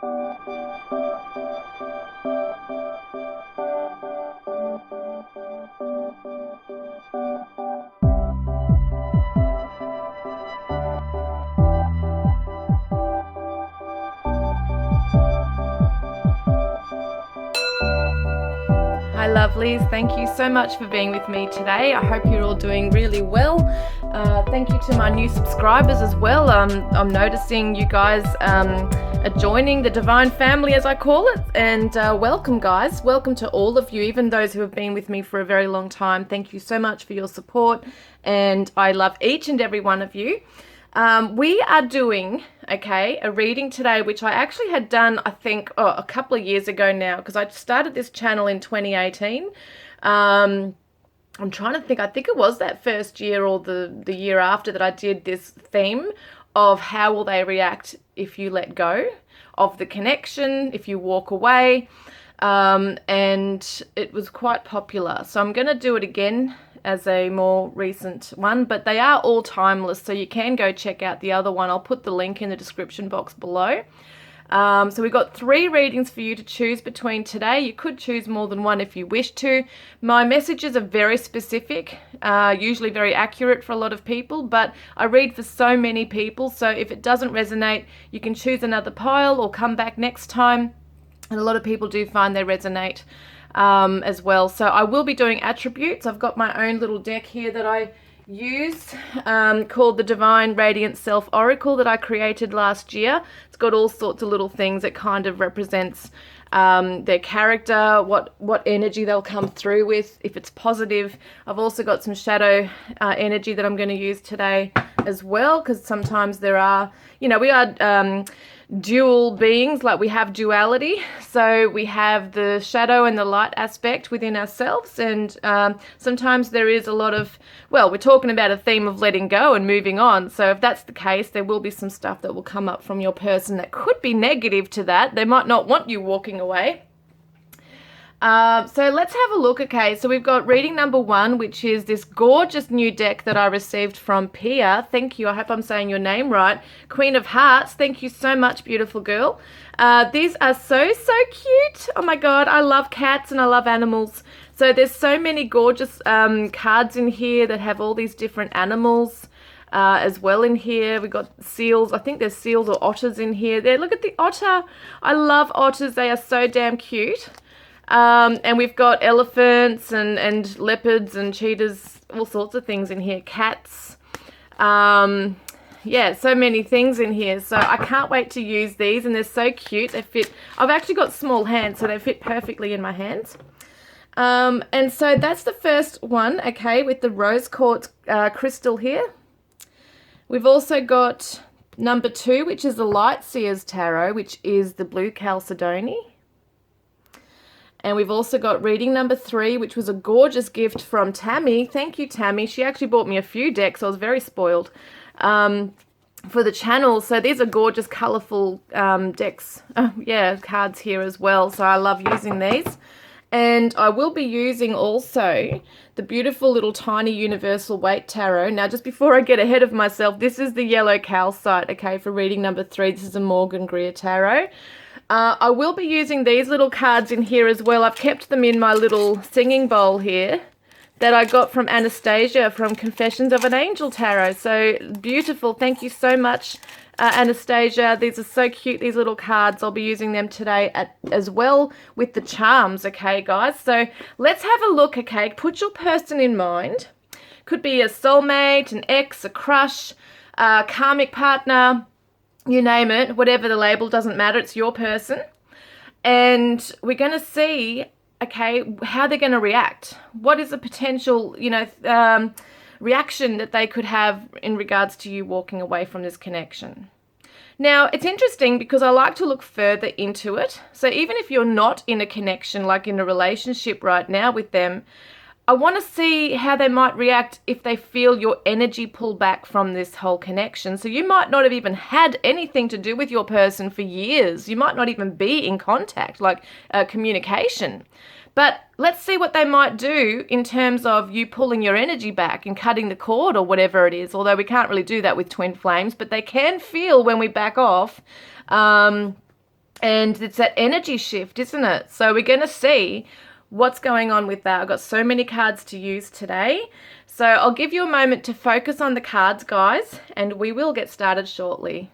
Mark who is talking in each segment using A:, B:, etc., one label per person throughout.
A: Hi lovelies, thank you so much for being with me today. I hope you're all doing really well. Thank you to my new subscribers as well. I'm noticing you guys are joining the divine family, as I call it, and welcome guys. Welcome to all of you, even those who have been with me for a very long time. Thank you so much for your support, and I love each and every one of you. We are doing, a reading today, which I actually had done, I think, a couple of years ago now, because I started this channel in 2018. I'm trying to think, I think it was that first year or the year after that I did this theme of how will they react if you let go of the connection, if you walk away, and it was quite popular. So I'm going to do it again as a more recent one, but they are all timeless, so you can go check out the other one. I'll put the link in the description box below. So we've got 3 readings for you to choose between today. You could choose more than one if you wish to. My messages are very specific, usually very accurate for a lot of people, but I read for so many people, so if it doesn't resonate, you can choose another pile or come back next time. And a lot of people do find they resonate as well. So I will be doing attributes. I've got my own little deck here that I use called the Divine Radiant Self Oracle that I created last year. It's got all sorts of little things that kind of represents their character, what energy they'll come through with, if it's positive. I've also got some shadow energy that I'm going to use today as well, because sometimes there are, we are dual beings, like we have duality, so we have the shadow and the light aspect within ourselves, and sometimes there is a lot of, we're talking about a theme of letting go and moving on, so if that's the case, there will be some stuff that will come up from your person that could be negative to that. They might not want you walking away. So let's have a look. Okay, so we've got reading number 1, which is this gorgeous new deck that I received from Pia. Thank you. I hope I'm saying your name right. Queen of Hearts. Thank you so much, beautiful girl. These are so cute. Oh my God, I love cats and I love animals. So there's so many gorgeous cards in here that have all these different animals as well in here. We've got seals. I think there's seals or otters in here. There, look at the otter. I love otters. They are so damn cute. And we've got elephants and leopards and cheetahs, all sorts of things in here. Cats. Yeah, so many things in here. So I can't wait to use these, and they're so cute. They fit. I've actually got small hands, so they fit perfectly in my hands. And so that's the first one, okay, with the rose quartz crystal here. We've also got number 2, which is the Light Seers Tarot, which is the blue Chalcedony. And we've also got reading number 3, which was a gorgeous gift from Tammy. Thank you, Tammy. She actually bought me a few decks. I was very spoiled for the channel. So these are gorgeous, colourful decks. Cards here as well. So I love using these. And I will be using also the beautiful little tiny universal weight tarot. Now, just before I get ahead of myself, this is the yellow calcite, okay, for reading number 3. This is a Morgan Greer tarot. I will be using these little cards in here as well. I've kept them in my little singing bowl here that I got from Anastasia from Confessions of an Angel Tarot. So beautiful. Thank you so much, Anastasia. These are so cute, these little cards. I'll be using them today as well with the charms, okay, guys? So let's have a look, okay? Put your person in mind. Could be a soulmate, an ex, a crush, a karmic partner, you name it, whatever the label, doesn't matter, it's your person. And we're going to see, okay, how they're going to react. What is the potential, reaction that they could have in regards to you walking away from this connection. Now, it's interesting because I like to look further into it. So even if you're not in a connection, like in a relationship right now with them, I want to see how they might react if they feel your energy pull back from this whole connection. So you might not have even had anything to do with your person for years. You might not even be in contact, like communication. But let's see what they might do in terms of you pulling your energy back and cutting the cord or whatever it is. Although we can't really do that with twin flames, but they can feel when we back off And it's that energy shift, isn't it? So we're going to see what's going on with that. I've got so many cards to use today. So I'll give you a moment to focus on the cards, guys, and we will get started shortly.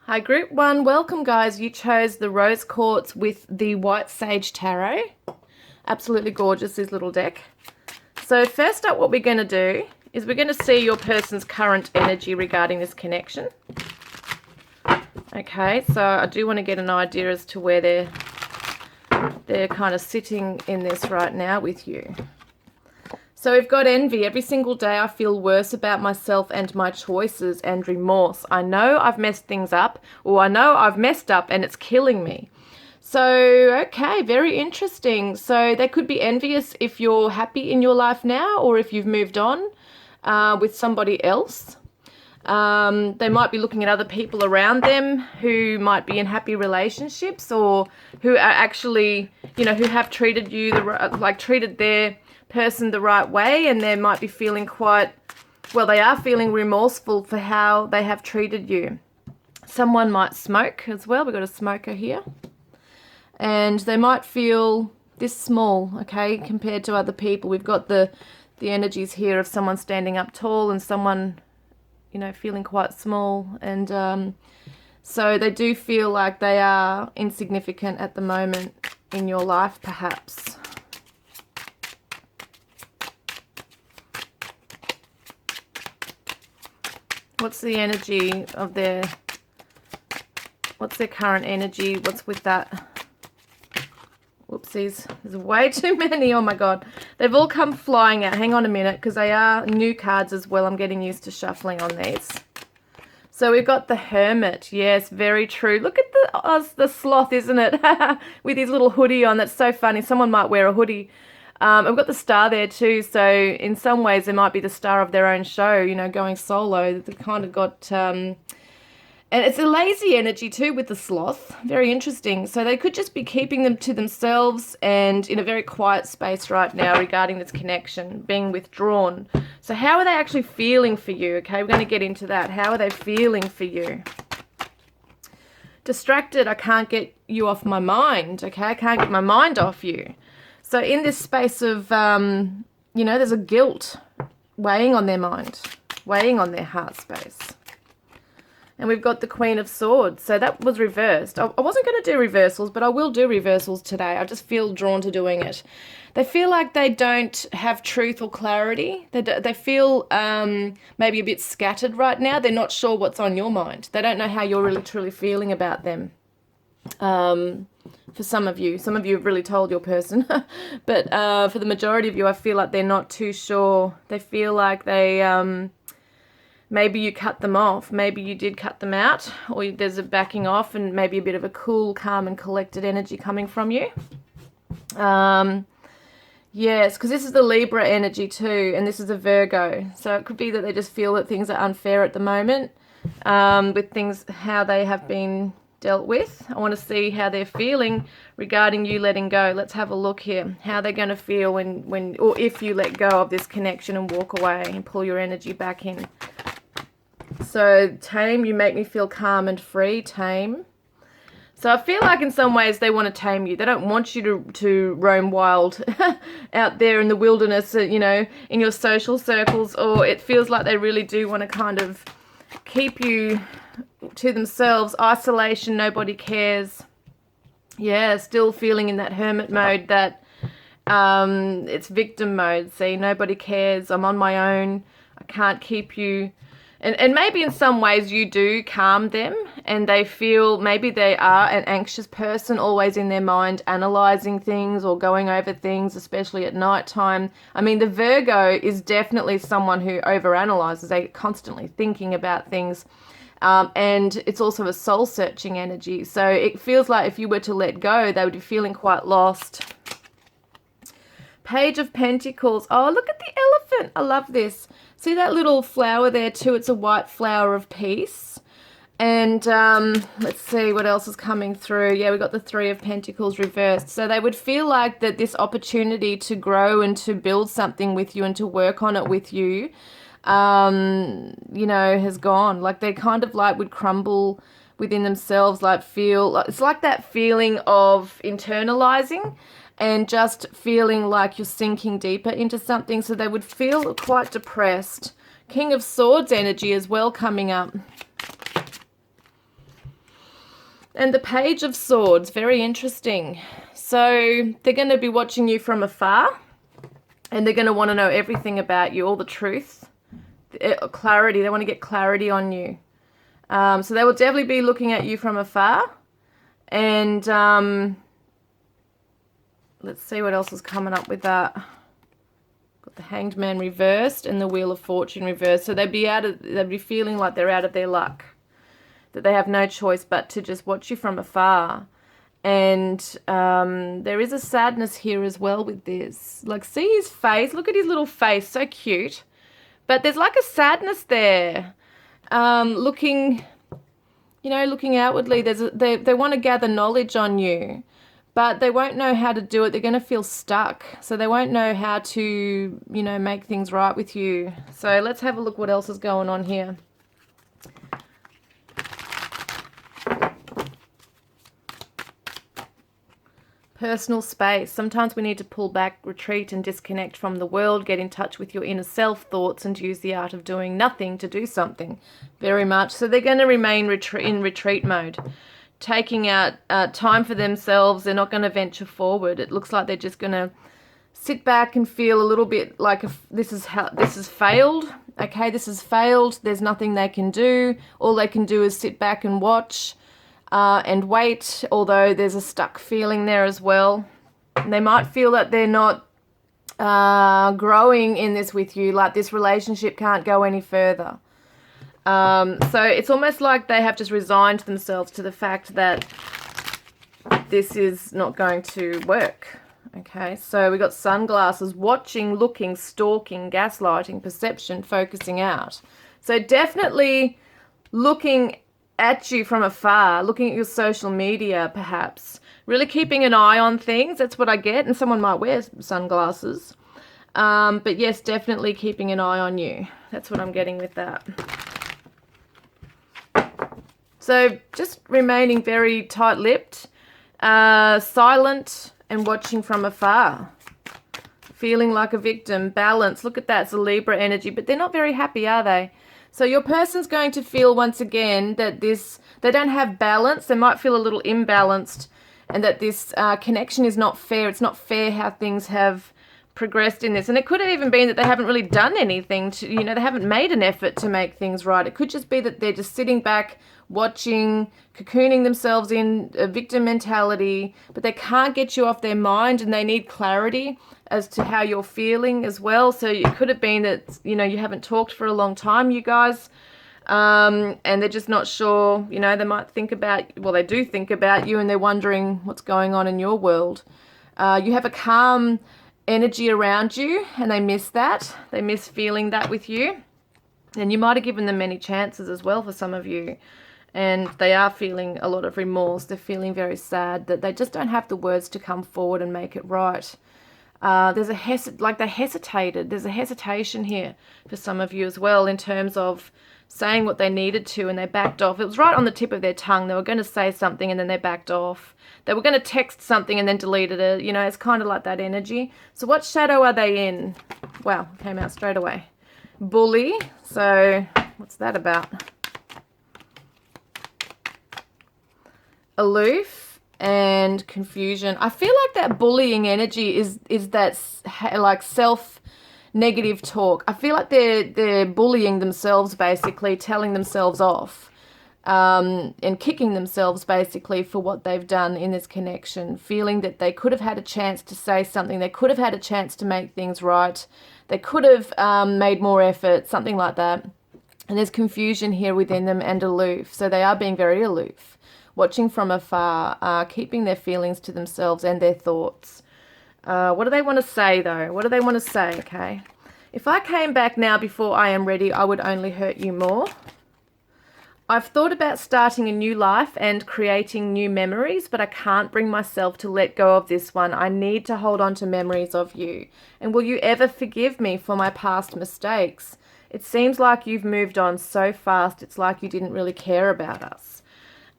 A: Hi, Group 1. Welcome, guys. You chose the Rose Quartz with the White Sage Tarot. Absolutely gorgeous, this little deck. So first up, what we're going to do is we're going to see your person's current energy regarding this connection. Okay, so I do want to get an idea as to where they're kind of sitting in this right now with you. So we've got envy. Every single day I feel worse about myself and my choices, and remorse. I know I've messed things up, or I know I've messed up and it's killing me. So, okay, very interesting. So they could be envious if you're happy in your life now, or if you've moved on with somebody else. They might be looking at other people around them who might be in happy relationships, or who are actually, you know, who have treated you, treated their person the right way, and they might be feeling quite, well, they are feeling remorseful for how they have treated you. Someone might smoke as well. We've got a smoker here. And they might feel this small, okay, compared to other people. We've got the energies here of someone standing up tall and someone, you know, feeling quite small. And so they do feel like they are insignificant at the moment in your life, perhaps. What's the energy of what's their current energy? What's with that? Whoopsies. There's way too many. Oh my God. They've all come flying out. Hang on a minute, because they are new cards as well. I'm getting used to shuffling on these. So we've got the Hermit. Yes, very true. Look at the sloth, isn't it? With his little hoodie on. That's so funny. Someone might wear a hoodie. I've got the star there too, so in some ways they might be the star of their own show, you know, going solo. They've kind of got, and it's a lazy energy too with the sloth. Very interesting. So they could just be keeping them to themselves and in a very quiet space right now regarding this connection, being withdrawn. So how are they actually feeling for you? Okay, we're going to get into that. How are they feeling for you? Distracted, I can't get you off my mind, okay? I can't get my mind off you. So in this space of, you know, there's a guilt weighing on their mind, weighing on their heart space. And we've got the Queen of Swords. So that was reversed. I wasn't going to do reversals, but I will do reversals today. I just feel drawn to doing it. They feel like they don't have truth or clarity. They feel maybe a bit scattered right now. They're not sure what's on your mind. They don't know how you're really truly feeling about them. For some of you have really told your person, but for the majority of you, I feel like they're not too sure. They feel like they, maybe you cut them off, maybe you did cut them out, or there's a backing off and maybe a bit of a cool, calm and collected energy coming from you. Yes, because this is the Libra energy too, and this is a Virgo. So it could be that they just feel that things are unfair at the moment, with things, how they have been dealt with. I want to see how they're feeling regarding you letting go. Let's have a look here. How they're going to feel when or if you let go of this connection and walk away and pull your energy back in. So, tame, you make me feel calm and free. Tame. So I feel like in some ways they want to tame you. They don't want you to roam wild out there in the wilderness, you know, in your social circles, or it feels like they really do want to kind of keep you to themselves. Isolation, nobody cares. Yeah, still feeling in that hermit mode, that it's victim mode. See, nobody cares. I'm on my own. I can't keep you. And maybe in some ways you do calm them, and they feel maybe they are an anxious person, always in their mind analysing things or going over things, especially at night time. I mean, the Virgo is definitely someone who overanalyzes. They're constantly thinking about things. And it's also a soul-searching energy. So it feels like if you were to let go, they would be feeling quite lost. Page of Pentacles. Oh, look at the elephant. I love this. See that little flower there too? It's a white flower of peace. And let's see what else is coming through. Yeah, we got the Three of Pentacles reversed. So they would feel like that this opportunity to grow and to build something with you and to work on it with you, you know, has gone. Like they kind of like would crumble within themselves, like feel, it's like that feeling of internalizing and just feeling like you're sinking deeper into something. So they would feel quite depressed. King of Swords energy as well coming up. And the Page of Swords, very interesting. So they're going to be watching you from afar, and they're going to want to know everything about you, all the truth, clarity. They want to get clarity on you. So they will definitely be looking at you from afar. And let's see what else is coming up with that. Got the Hanged Man reversed and the Wheel of Fortune reversed. So they'd be feeling like they're out of their luck, that they have no choice but to just watch you from afar. And there is a sadness here as well with this. Like, see his face? Look at his little face, so cute. But there's like a sadness there. Looking, you know, looking outwardly. They want to gather knowledge on you, but they won't know how to do it. They're going to feel stuck. So they won't know how to, you know, make things right with you. So let's have a look what else is going on here. Personal space. Sometimes we need to pull back, retreat and disconnect from the world, get in touch with your inner self thoughts and use the art of doing nothing to do something. Very much. So they're going to remain in retreat mode, taking out time for themselves. They're not going to venture forward. It looks like they're just going to sit back and feel a little bit like this has failed. Okay, this has failed. There's nothing they can do. All they can do is sit back and watch. And wait, although there's a stuck feeling there as well. And they might feel that they're not growing in this with you, like this relationship can't go any further. So it's almost like they have just resigned themselves to the fact that this is not going to work. Okay, so we got sunglasses, watching, looking, stalking, gaslighting, perception, focusing out. So definitely looking at you from afar, looking at your social media perhaps, really keeping an eye on things. That's what I get, and someone might wear sunglasses. But yes, definitely keeping an eye on you. That's what I'm getting with that. So just remaining very tight-lipped, silent and watching from afar. Feeling like a victim, balance. Look at that, it's a Libra energy, but they're not very happy, are they? So your person's going to feel once again that they don't have balance. They might feel a little imbalanced, and that this connection is not fair. It's not fair how things have progressed in this. And it could have even been that they haven't really done anything to, you know, they haven't made an effort to make things right. It could just be that they're just sitting back, watching, cocooning themselves in a victim mentality, but they can't get you off their mind, and they need clarity as to how you're feeling as well. So it could have been that, you know, you haven't talked for a long time, you guys, and they're just not sure. You know, they might think about, well, they do think about you, and they're wondering what's going on in your world. You have a calm energy around you, and they miss that. They miss feeling that with you. And you might have given them many chances as well for some of you. And they are feeling a lot of remorse. They're feeling very sad that they just don't have the words to come forward and make it right. There's they hesitated. There's a hesitation here for some of you as well in terms of saying what they needed to, and they backed off. It was right on the tip of their tongue. They were going to say something and then they backed off. They were going to text something and then deleted it. You know, it's kind of like that energy. So what shadow are they in? Wow, came out straight away. Bully. So what's that about? Aloof and confusion. I feel like that bullying energy is that like self-negative talk. I feel like they're bullying themselves, basically telling themselves off, and kicking themselves basically for what they've done in this connection, feeling that they could have had a chance to say something, they could have had a chance to make things right, they could have made more effort, something like that. And there's confusion here within them, and aloof. So they are being very aloof, watching from afar, keeping their feelings to themselves and their thoughts. What do they want to say, though? What do they want to say, okay? If I came back now before I am ready, I would only hurt you more. I've thought about starting a new life and creating new memories, but I can't bring myself to let go of this one. I need to hold on to memories of you. And will you ever forgive me for my past mistakes? It seems like you've moved on so fast. It's like you didn't really care about us.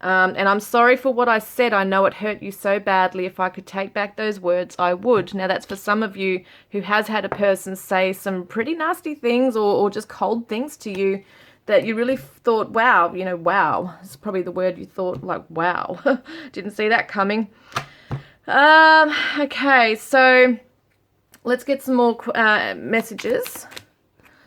A: And I'm sorry for what I said. I know it hurt you so badly. If I could take back those words, I would. Now, that's for some of you who has had a person say some pretty nasty things or just cold things to you that you really thought, wow, wow. It's probably the word you thought, like, wow. Didn't see that coming. Okay, so let's get some more messages.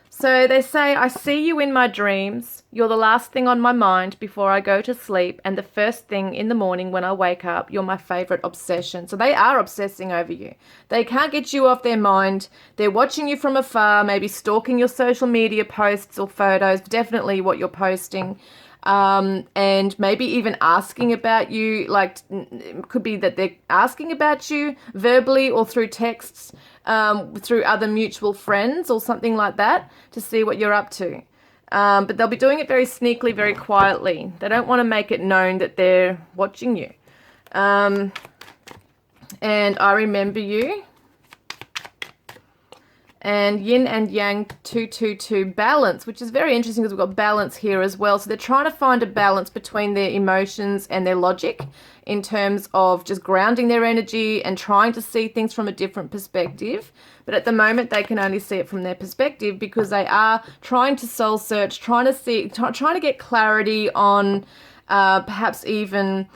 A: So they say, I see you in my dreams. You're the last thing on my mind before I go to sleep, and the first thing in the morning when I wake up. You're my favorite obsession. So they are obsessing over you. They can't get you off their mind. They're watching you from afar, maybe stalking your social media posts or photos, definitely what you're posting. And maybe even asking about you, like it could be that they're asking about you verbally or through texts, through other mutual friends or something like that to see what you're up to. But they'll be doing it very sneakily, very quietly. They don't want to make it known that they're watching you. And I remember you. And yin and yang 222 balance, which is very interesting because we've got balance here as well. So they're trying to find a balance between their emotions and their logic in terms of just grounding their energy and trying to see things from a different perspective. But at the moment, they can only see it from their perspective because they are trying to soul search, trying to get clarity on perhaps even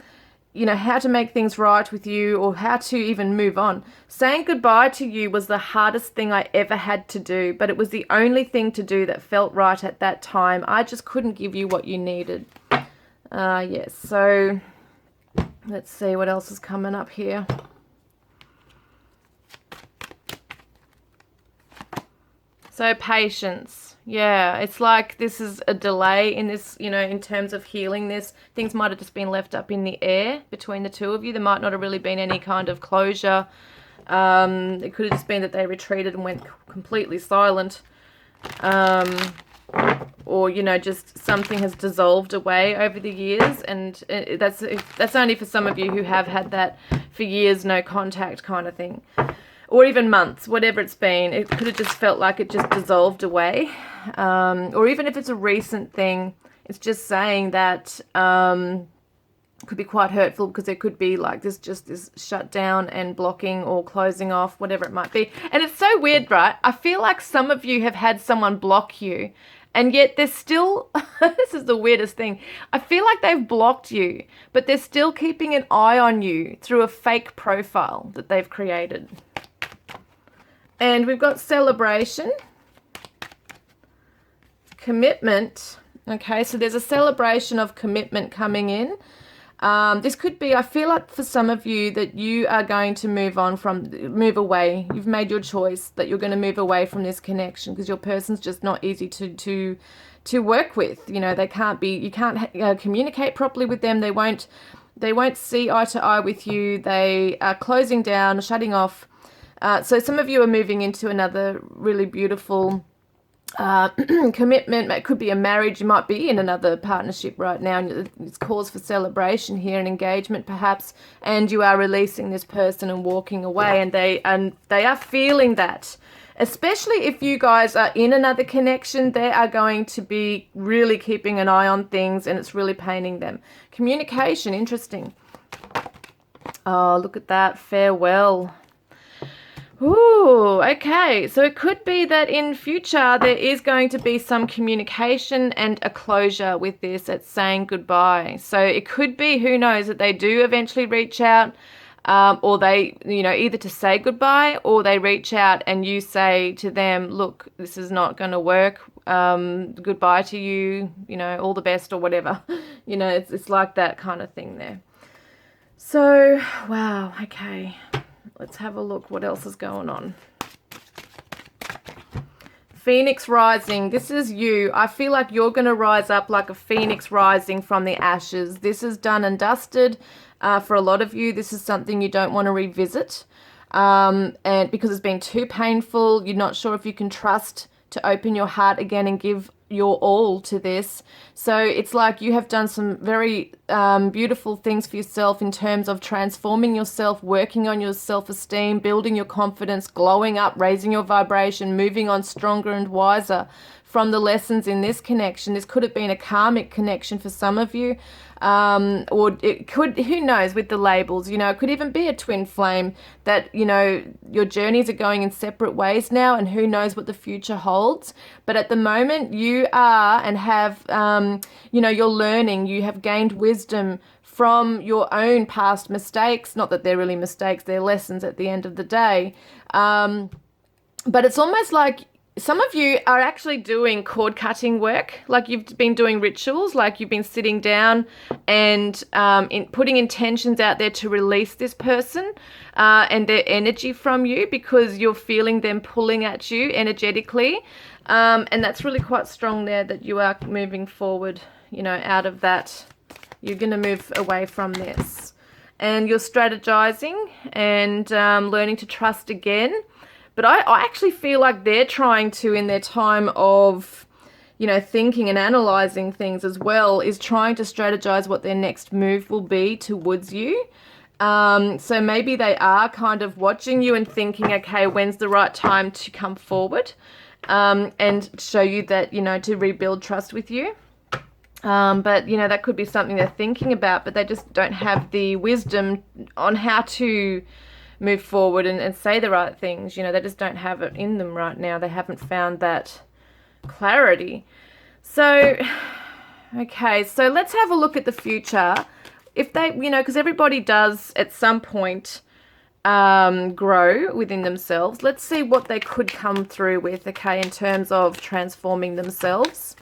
A: how to make things right with you or how to even move on. Saying goodbye to you was the hardest thing I ever had to do, but it was the only thing to do that felt right at that time. I just couldn't give you what you needed. Yes, so let's see what else is coming up here. So patience. Yeah, it's like this is a delay in this, in terms of healing this. Things might have just been left up in the air between the two of you. There might not have really been any kind of closure. It could have just been that they retreated and went completely silent. Or, just something has dissolved away over the years. And that's only for some of you who have had that for years, no contact kind of thing. Or even months, whatever it's been. It could have just felt like it just dissolved away. Or even if it's a recent thing, it's just saying that could be quite hurtful because there could be like this shutdown and blocking or closing off, whatever it might be. And it's so weird, right? I feel like some of you have had someone block you and yet they're still, this is the weirdest thing. I feel like they've blocked you, but they're still keeping an eye on you through a fake profile that they've created. And we've got celebration, commitment. Okay, so there's a celebration of commitment coming in. This could be, I feel like for some of you that you are going to move away. You've made your choice that you're going to move away from this connection because your person's just not easy to work with. They can't be, you can't communicate properly with them. They won't see eye to eye with you. They are closing down, shutting off. So some of you are moving into another really beautiful commitment. It could be a marriage. You might be in another partnership right now. And it's cause for celebration here, an engagement perhaps, and you are releasing this person and walking away. And they are feeling that. Especially if you guys are in another connection, they are going to be really keeping an eye on things and it's really paining them. Communication, interesting. Oh, look at that. Farewell. Ooh, okay. So it could be that in future there is going to be some communication and a closure with this. It's saying goodbye. So it could be, who knows, that they do eventually reach out or they, either to say goodbye or they reach out and you say to them, look, this is not going to work. Goodbye to you, all the best or whatever. It's like that kind of thing there. So, wow, okay. Let's have a look what else is going on. Phoenix rising. This is you. I feel like you're going to rise up like a phoenix rising from the ashes. This is done and dusted. For a lot of you, this is something you don't want to revisit. And because it's been too painful, you're not sure if you can trust to open your heart again and give your all to this. So it's like you have done some very beautiful things for yourself in terms of transforming yourself, working on your self-esteem, building your confidence, glowing up, raising your vibration, moving on stronger and wiser from the lessons in this connection. This could have been a karmic connection for some of you, or it could, who knows, with the labels, you know, it could even be a twin flame that, you know, your journeys are going in separate ways now, and who knows what the future holds. But at the moment you are and have, you know, you're learning, you have gained wisdom from your own past mistakes. Not that they're really mistakes, they're lessons at the end of the day. But it's almost like some of you are actually doing cord cutting work, like you've been doing rituals, like you've been sitting down and putting intentions out there to release this person and their energy from you, because you're feeling them pulling at you energetically. And that's really quite strong there, that you are moving forward, you know, out of that. You're going to move away from this. And you're strategizing and learning to trust again. But I actually feel like they're trying to, in their time of, you know, thinking and analyzing things as well, is trying to strategize what their next move will be towards you. So maybe they are kind of watching you and thinking, okay, when's the right time to come forward and show you that, you know, to rebuild trust with you. But, you know, that could be something they're thinking about, but they just don't have the wisdom on how to move forward and say the right things. You know, they just don't have it in them right now. They haven't found that clarity. So, okay, so let's have a look at the future. If they, you know, because everybody does at some point grow within themselves. Let's see what they could come through with, okay, in terms of transforming themselves.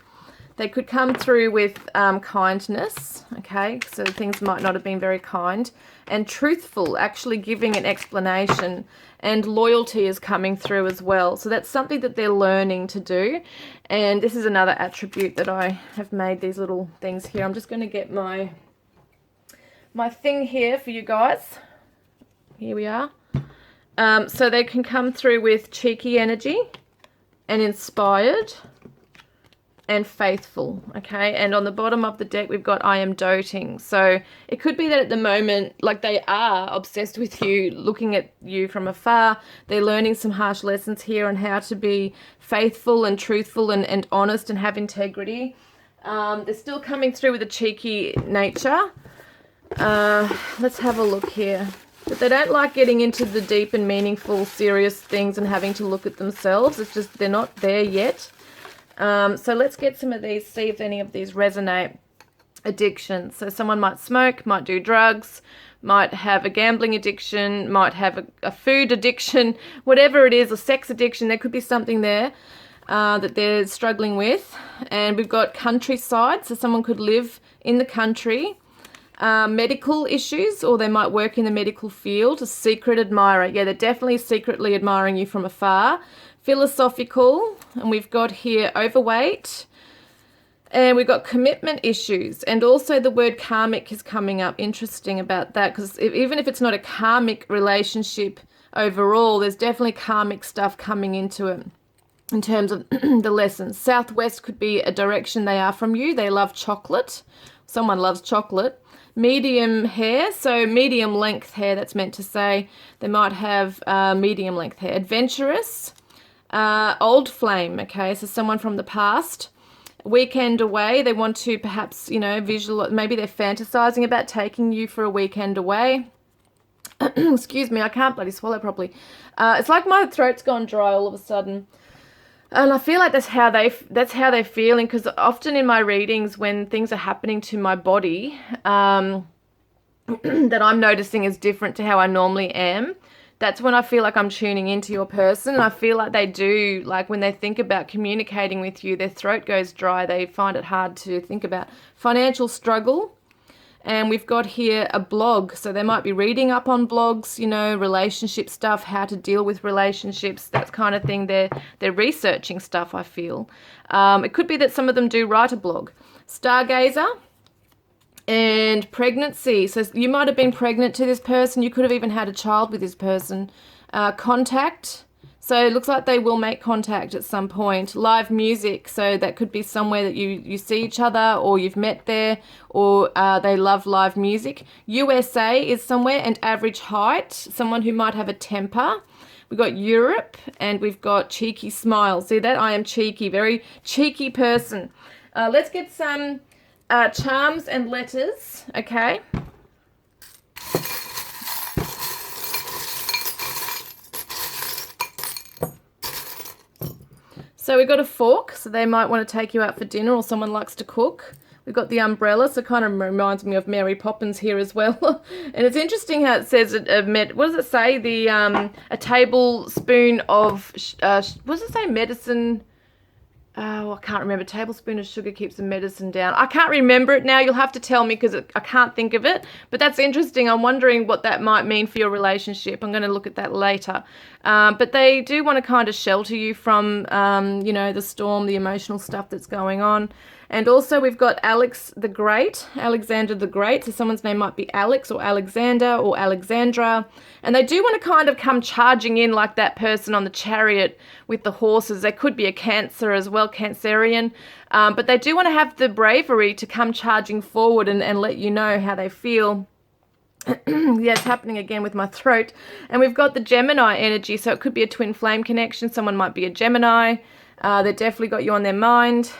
A: They could come through with kindness, okay, so things might not have been very kind, and truthful, actually giving an explanation, and loyalty is coming through as well. So that's something that they're learning to do, and this is another attribute that I have made these little things here. I'm just going to get my thing here for you guys. Here we are. So they can come through with cheeky energy and inspired and faithful, okay? And on the bottom of the deck we've got I am doting. So it could be that at the moment, like, they are obsessed with you, looking at you from afar. They're learning some harsh lessons here on how to be faithful and truthful and honest and have integrity. They're still coming through with a cheeky nature. Let's have a look here. But they don't like getting into the deep and meaningful, serious things and having to look at themselves. It's just they're not there yet. So let's get some of these, see if any of these resonate. Addictions. So someone might smoke, might do drugs, might have a gambling addiction, might have a food addiction, whatever it is, a sex addiction. There could be something there that they're struggling with. And we've got countryside. So someone could live in the country. Medical issues, or they might work in the medical field. A secret admirer. Yeah, they're definitely secretly admiring you from afar. Philosophical, and we've got here overweight, and we've got commitment issues, and also the word karmic is coming up. Interesting about that, because even if it's not a karmic relationship overall, there's definitely karmic stuff coming into it in terms of the lessons. Southwest could be a direction they are from you. They love chocolate. Someone loves chocolate. Medium hair, so medium length hair, that's meant to say. They might have medium length hair. Adventurous. Old flame, okay, so someone from the past. Weekend away, they want to perhaps, you know, maybe they're fantasizing about taking you for a weekend away. Excuse me, I can't bloody swallow properly. It's like my throat's gone dry all of a sudden. And I feel like that's how they're feeling, because often in my readings, when things are happening to my body that I'm noticing is different to how I normally am, that's when I feel like I'm tuning into your person. And I feel like they do, like when they think about communicating with you, their throat goes dry. They find it hard to think about. Financial struggle. And we've got here a blog. So they might be reading up on blogs, you know, relationship stuff, how to deal with relationships, that kind of thing. They're researching stuff, I feel. It could be that some of them do write a blog. Stargazer. And pregnancy. So you might have been pregnant to this person. You could have even had a child with this person. Contact. So it looks like they will make contact at some point. Live music, so that could be somewhere that you see each other, or you've met there, or they love live music. USA is somewhere, and average height, someone who might have a temper. We've got Europe, and we've got cheeky smile. See that? I am cheeky, very cheeky person. Let's get some charms and letters, okay? So we've got a fork, so they might want to take you out for dinner, or someone likes to cook. We've got the umbrella, so it kind of reminds me of Mary Poppins here as well. And it's interesting how it says, what does it say? A tablespoon of, what does it say? Medicine. Oh, I can't remember. Tablespoon of sugar keeps the medicine down. I can't remember it now. You'll have to tell me because I can't think of it. But that's interesting. I'm wondering what that might mean for your relationship. I'm going to look at that later. But they do want to kind of shelter you from, the storm, the emotional stuff that's going on. And also we've got Alexander the Great. So someone's name might be Alex or Alexander or Alexandra. And they do want to kind of come charging in like that person on the chariot with the horses. They could be a Cancer as well, Cancerian. But they do want to have the bravery to come charging forward and let you know how they feel. Yeah, it's happening again with my throat. And we've got the Gemini energy. So it could be a twin flame connection. Someone might be a Gemini. They definitely got you on their mind.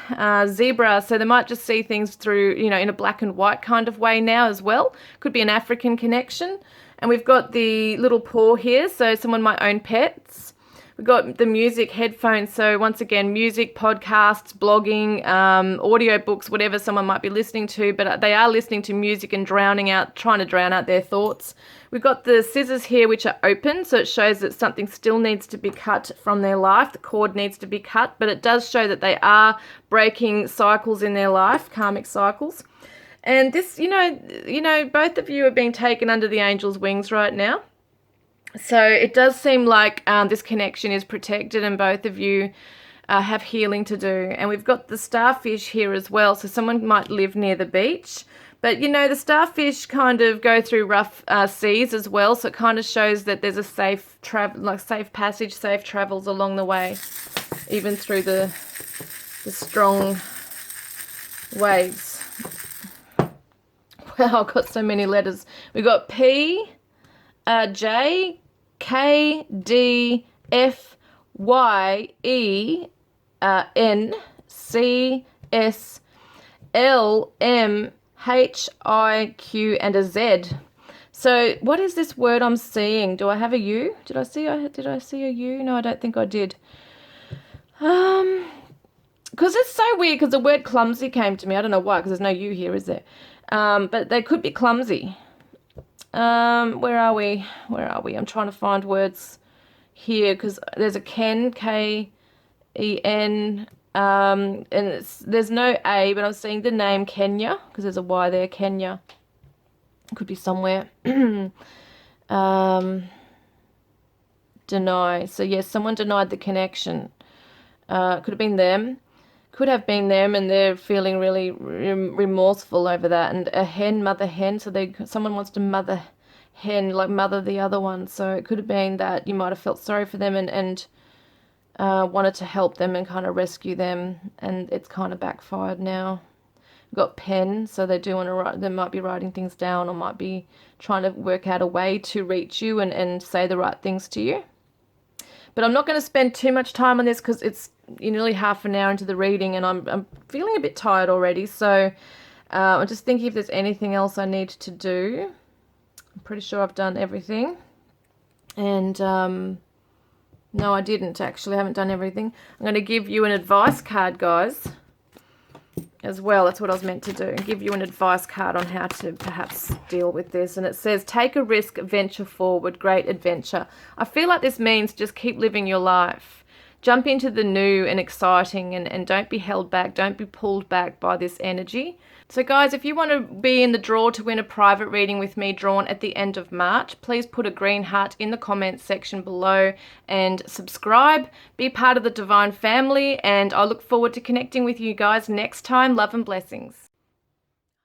A: Zebra, so they might just see things through, in a black and white kind of way now as well. Could be an African connection. And we've got the little paw here, so someone might own pets. We've got the music headphones, so once again, music, podcasts, blogging, audio books, whatever someone might be listening to, but they are listening to music and trying to drown out their thoughts. We've got the scissors here, which are open, so it shows that something still needs to be cut from their life. The cord needs to be cut, but it does show that they are breaking cycles in their life, karmic cycles. And this, both of you are being taken under the angel's wings right now. So it does seem like this connection is protected and both of you have healing to do. And we've got the starfish here as well. So someone might live near the beach. But, the starfish kind of go through rough seas as well. So it kind of shows that there's a safe passage, safe travels along the way, even through the strong waves. Wow, I've got so many letters. We've got P, J, K, D, F, Y, E, N, C, S, L, M, H, I, Q, and a Z. So what is this word I'm seeing? Do I have a U? Did I see a U? No, I don't think I did. Because it's so weird, because the word clumsy came to me. I don't know why, because there's no U here, is there? But they could be clumsy. Where are we? I'm trying to find words here, because there's a Ken, K-E-N, and there's no A, but I'm seeing the name Kenya, because there's a Y there, Kenya. It could be somewhere. Deny. So yes, someone denied the connection. Could have been them. Could have been them, and they're feeling really remorseful over that. And a hen, mother hen, so someone wants to mother hen, like mother the other one. So it could have been that you might have felt sorry for them and wanted to help them and kind of rescue them, and it's kind of backfired now. We've got pen, so they do want to write. They might be writing things down, or might be trying to work out a way to reach you and say the right things to you. But I'm not going to spend too much time on this because it's nearly half an hour into the reading and I'm feeling a bit tired already. So I'm just thinking if there's anything else I need to do. I'm pretty sure I've done everything. And no, I didn't actually. I haven't done everything. I'm going to give you an advice card, guys, as well. That's what I was meant to do. Give you an advice card on how to perhaps deal with this. And it says, take a risk, venture forward, great adventure. I feel like this means just keep living your life. Jump into the new and exciting, and don't be held back. Don't be pulled back by this energy. So guys, if you want to be in the draw to win a private reading with me drawn at the end of March, please put a green heart in the comments section below and subscribe. Be part of the divine family, and I look forward to connecting with you guys next time. Love and blessings.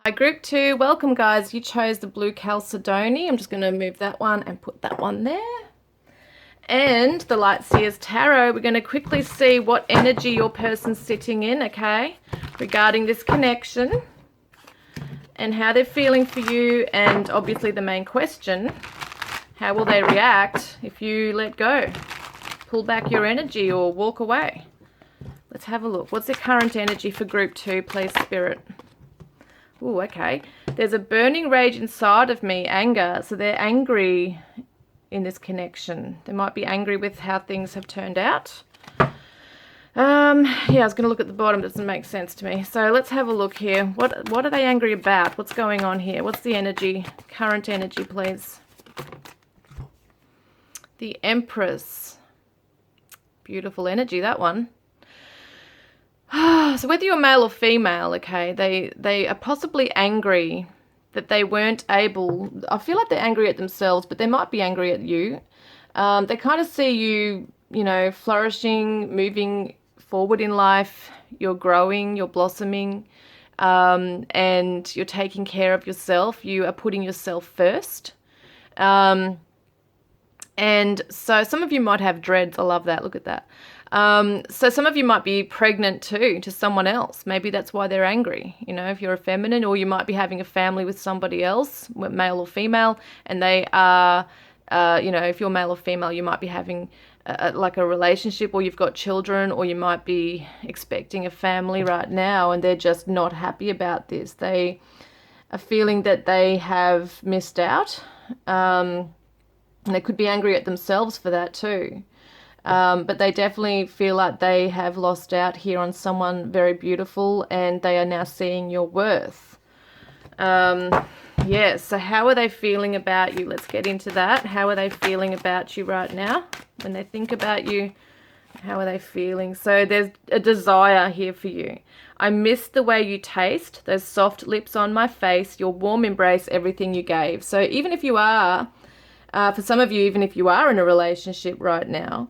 A: Hi group 2, welcome guys. You chose the blue Chalcedony. I'm just going to move that one and put that one there. And the Light Seers Tarot, we're going to quickly see what energy your person's sitting in, okay, regarding this connection and how they're feeling for you. And obviously the main question, how will they react if you let go, pull back your energy or walk away? Let's have a look. What's the current energy for group 2, please, Spirit? Oh, okay. There's a burning rage inside of me, anger. So they're angry in this connection. They might be angry with how things have turned out. Yeah, I was going to look at the bottom. It doesn't make sense to me. So let's have a look here. What are they angry about? What's going on here? What's the energy? Current energy, please. The Empress. Beautiful energy, that one. So whether you're male or female, okay, they are possibly angry that they weren't able, I feel like they're angry at themselves, but they might be angry at you. They kind of see you, you know, flourishing, moving forward in life. You're growing, you're blossoming, and you're taking care of yourself. You are putting yourself first. And so some of you might have dreads. I love that. Look at that. So some of you might be pregnant too to someone else. Maybe that's why they're angry, you know, if you're a feminine, or you might be having a family with somebody else, male or female, and they are, you know, if you're male or female, you might be having like a relationship, or you've got children, or you might be expecting a family right now, and they're just not happy about this. They are feeling that they have missed out, and they could be angry at themselves for that too. But they definitely feel like they have lost out here on someone very beautiful, and they are now seeing your worth. Yeah, so how are they feeling about you? Let's get into that. How are they feeling about you right now? When they think about you, how are they feeling? So there's a desire here for you. I miss the way you taste, those soft lips on my face, your warm embrace, everything you gave. So even if you are, for some of you, even if you are in a relationship right now,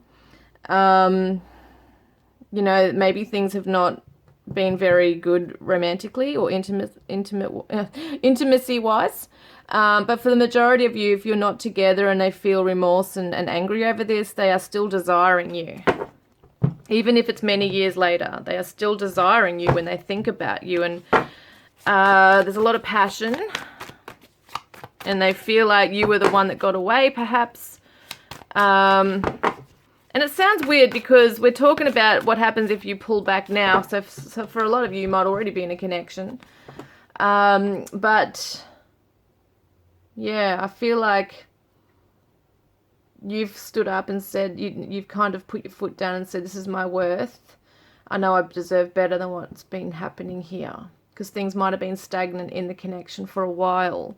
A: you know, maybe things have not been very good romantically or intimacy wise. But for the majority of you, if you're not together and they feel remorse and angry over this, they are still desiring you. Even if it's many years later, they are still desiring you when they think about you. And there's a lot of passion, and they feel like you were the one that got away, perhaps. And it sounds weird because we're talking about what happens if you pull back now. So for a lot of you, you might already be in a connection. But yeah, I feel like you've stood up and said, you've kind of put your foot down and said, this is my worth. I know I deserve better than what's been happening here. Because things might have been stagnant in the connection for a while.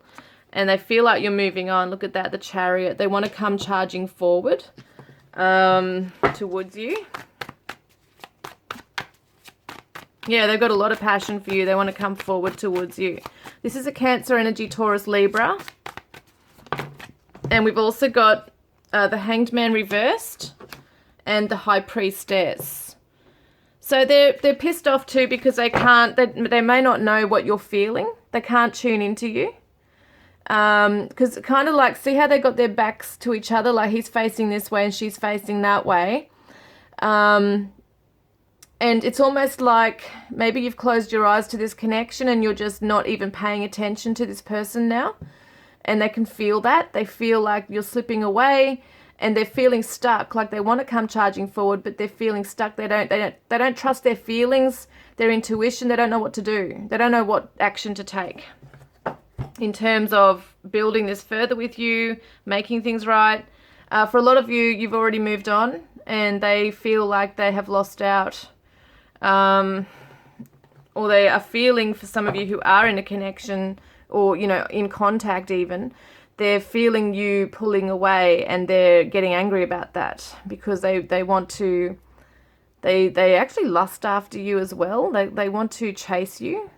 A: And they feel like you're moving on. Look at that, the Chariot. They want to come charging forward towards you. Yeah, they've got a lot of passion for you. They want to come forward towards you. This is a Cancer energy, Taurus, Libra. And we've also got the Hanged Man reversed and the High Priestess. So they're pissed off too because they can't, they may not know what you're feeling. They can't tune into you. Because kind of like, see how they got their backs to each other, like he's facing this way and she's facing that way. And it's almost like maybe you've closed your eyes to this connection and you're just not even paying attention to this person now. And they can feel that. They feel like you're slipping away and they're feeling stuck, like they want to come charging forward, but they're feeling stuck. They don't trust their feelings, their intuition. They don't know what to do. They don't know what action to take in terms of building this further with you, making things right. For a lot of you, you've already moved on and they feel like they have lost out. Or they are feeling, for some of you who are in a connection or, you know, in contact even, they're feeling you pulling away and they're getting angry about that because they want to, they actually lust after you as well. They want to chase you.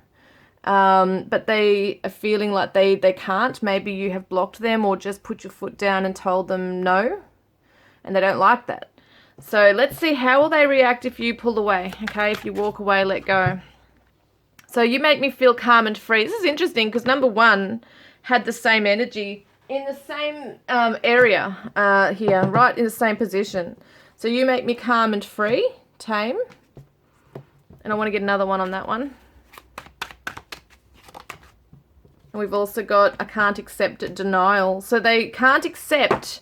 A: But they are feeling like they can't. Maybe you have blocked them or just put your foot down and told them no, and they don't like that. So let's see, how will they react if you pull away, okay? If you walk away, let go. So you make me feel calm and free. This is interesting because number one had the same energy in the same area here, right in the same position. So you make me calm and free, tame. And I want to get another one on that one. And we've also got I can't accept it, denial. So they can't accept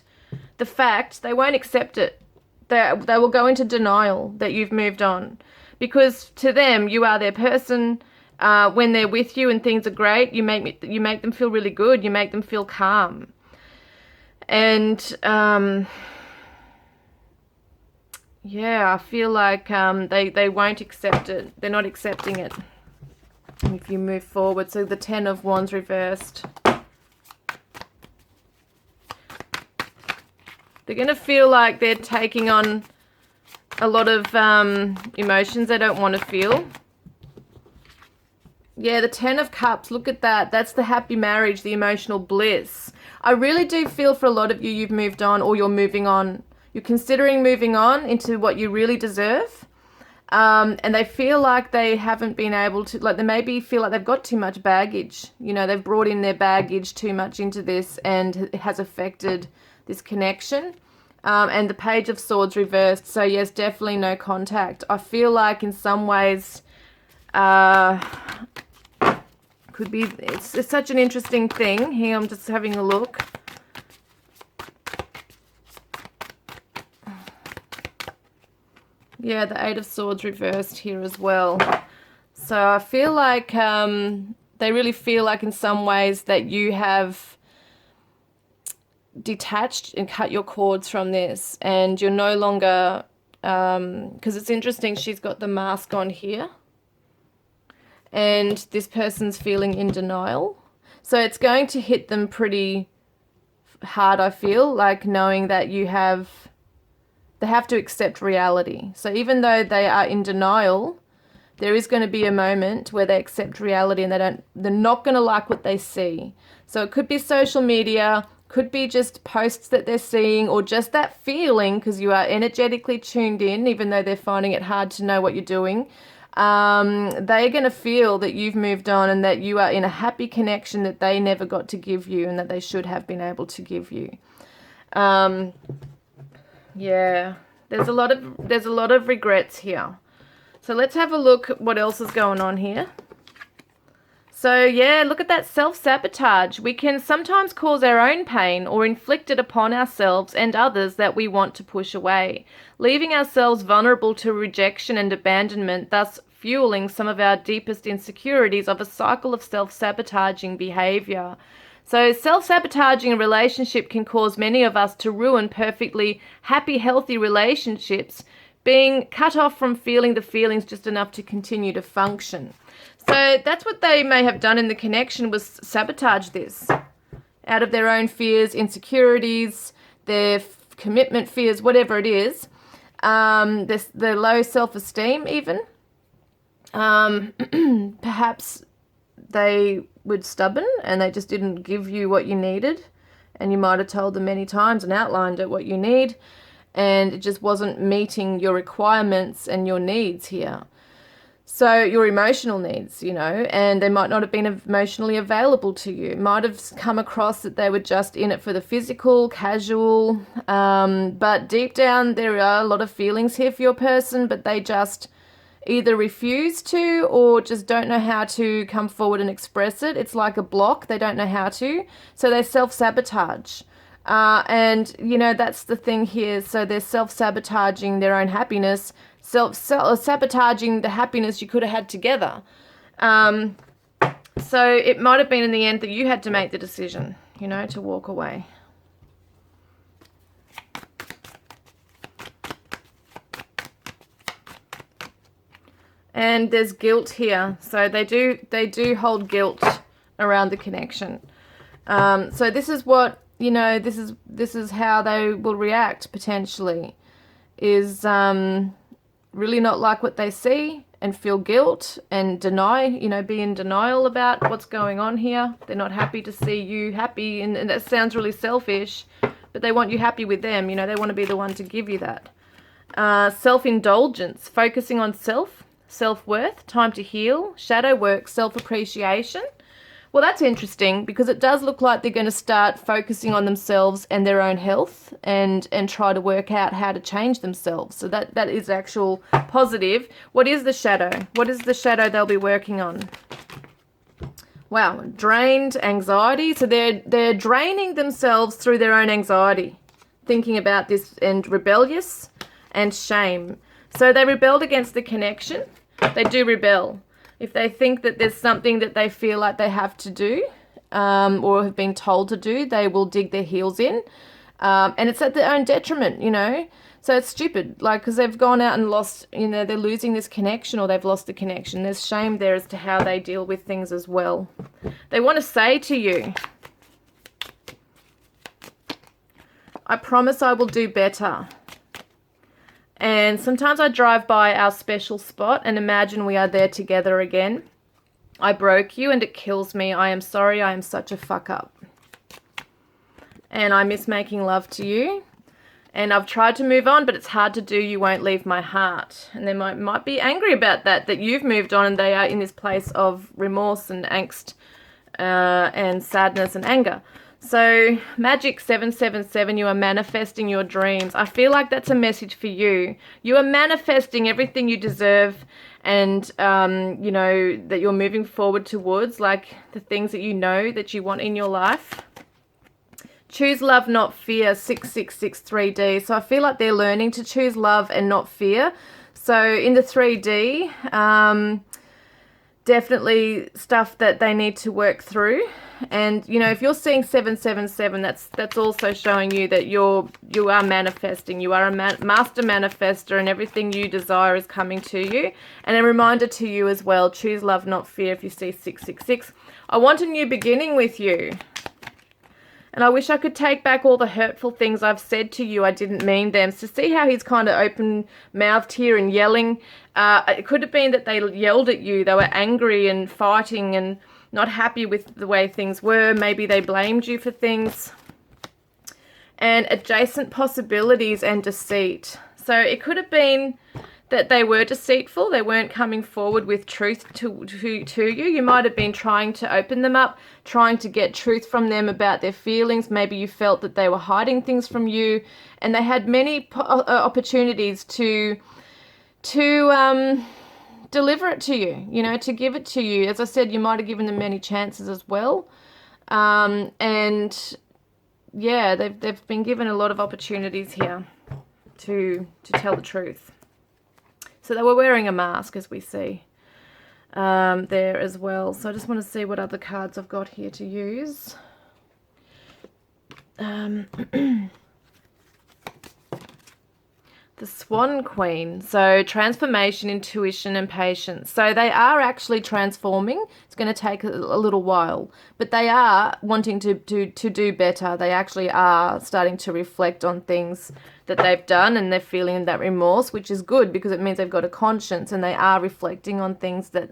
A: the fact, they won't accept it. They will go into denial that you've moved on. Because to them, you are their person. When they're with you and things are great, you make them feel really good. You make them feel calm. And yeah, I feel like they won't accept it. They're not accepting it. If you move forward, so the 10 of Wands reversed. They're going to feel like they're taking on a lot of emotions they don't want to feel. Yeah, the 10 of Cups, look at that. That's the happy marriage, the emotional bliss. I really do feel for a lot of you, you've moved on or you're moving on. You're considering moving on into what you really deserve. And they feel like they haven't been able to, like they maybe feel like they've got too much baggage. You know, they've brought in their baggage too much into this and it has affected this connection. And the Page of Swords reversed. So yes, definitely no contact. I feel like in some ways, could be, it's such an interesting thing. Here, I'm just having a look. Yeah, the 8 of Swords reversed here as well. So I feel like they really feel like in some ways that you have detached and cut your cords from this and you're no longer, because it's interesting, she's got the mask on here and this person's feeling in denial. So it's going to hit them pretty hard, I feel, like knowing that they have to accept reality. So even though they are in denial, there is going to be a moment where they accept reality and they're not going to like what they see. So it could be social media, could be just posts that they're seeing or just that feeling because you are energetically tuned in, even though they're finding it hard to know what you're doing. They're going to feel that you've moved on and that you are in a happy connection that they never got to give you and that they should have been able to give you. Yeah, there's a lot of regrets here. So let's have a look at what else is going on here. So yeah, look at that self-sabotage. We can sometimes cause our own pain or inflict it upon ourselves and others that we want to push away, leaving ourselves vulnerable to rejection and abandonment, thus fueling some of our deepest insecurities of a cycle of self-sabotaging behavior. So self-sabotaging a relationship can cause many of us to ruin perfectly happy, healthy relationships, being cut off from feeling the feelings just enough to continue to function. So that's what they may have done in the connection, was sabotage this out of their own fears, insecurities, their commitment fears, whatever it is, the low self-esteem even. Perhaps they were stubborn and they just didn't give you what you needed, and you might have told them many times and outlined it what you need, and it just wasn't meeting your requirements and your needs here. So your emotional needs, you know, and they might not have been emotionally available to you. It might have come across that they were just in it for the physical, casual, but deep down there are a lot of feelings here for your person, but they just either refuse to or just don't know how to come forward and express it. It's like a block. They don't know how to. So they self-sabotage. And, you know, that's the thing here. So they're self-sabotaging their own happiness, self-sabotaging the happiness you could have had together. So it might have been in the end that you had to make the decision, you know, to walk away. And there's guilt here. So they do hold guilt around the connection. So this is what, you know, this is how they will react potentially, is really not like what they see and feel guilt and deny, you know, be in denial about what's going on here. They're not happy to see you happy, and that sounds really selfish, but they want you happy with them, you know, they want to be the one to give you that. Self-indulgence, focusing on self-worth, time to heal, shadow work, self-appreciation. Well, that's interesting because it does look like they're going to start focusing on themselves and their own health and try to work out how to change themselves. So that is actual positive. What is the shadow? What is the shadow they'll be working on? Wow, drained anxiety. So they're draining themselves through their own anxiety, thinking about this, and rebellious and shame. So they rebelled against the connection. They do rebel. If they think that there's something that they feel like they have to do or have been told to do, they will dig their heels in. And it's at their own detriment, you know. So it's stupid, like, because they've gone out and lost, you know, they're losing this connection, or they've lost the connection. There's shame there as to how they deal with things as well. They want to say to you, I promise I will do better. And sometimes I drive by our special spot and imagine we are there together again. I broke you and it kills me. I am sorry. I am such a fuck up. And I miss making love to you. And I've tried to move on, but it's hard to do. You won't leave my heart. And they might be angry about that you've moved on and they are in this place of remorse and angst and sadness and anger. So Magic 777, you are manifesting your dreams. I feel like that's a message for you. You are manifesting everything you deserve and, you know, that you're moving forward towards, like the things that you know that you want in your life. Choose love, not fear, 6663D. So I feel like they're learning to choose love and not fear. So in the 3D, definitely stuff that they need to work through. And, you know, if you're seeing 777, that's also showing you that you are manifesting. You are a master manifester, and everything you desire is coming to you. And a reminder to you as well, choose love, not fear, if you see 666. I want a new beginning with you. And I wish I could take back all the hurtful things I've said to you. I didn't mean them. So see how he's kind of open-mouthed here and yelling. It could have been that they yelled at you. They were angry and fighting and not happy with the way things were. Maybe they blamed you for things. And adjacent possibilities and deceit. So it could have been that they were deceitful. They weren't coming forward with truth to you. You might have been trying to open them up, trying to get truth from them about their feelings. Maybe you felt that they were hiding things from you, and they had many opportunities to deliver it to you, you know, to give it to you. As I said, you might have given them many chances as well. And yeah, they've been given a lot of opportunities here to tell the truth. So they were wearing a mask, as we see there as well. So I just want to see what other cards I've got here to use. The Swan Queen. So transformation, intuition, and patience. So they are actually transforming. It's going to take a little while, but they are wanting to do better. They actually are starting to reflect on things that they've done, and they're feeling that remorse, which is good because it means they've got a conscience, and they are reflecting on things that,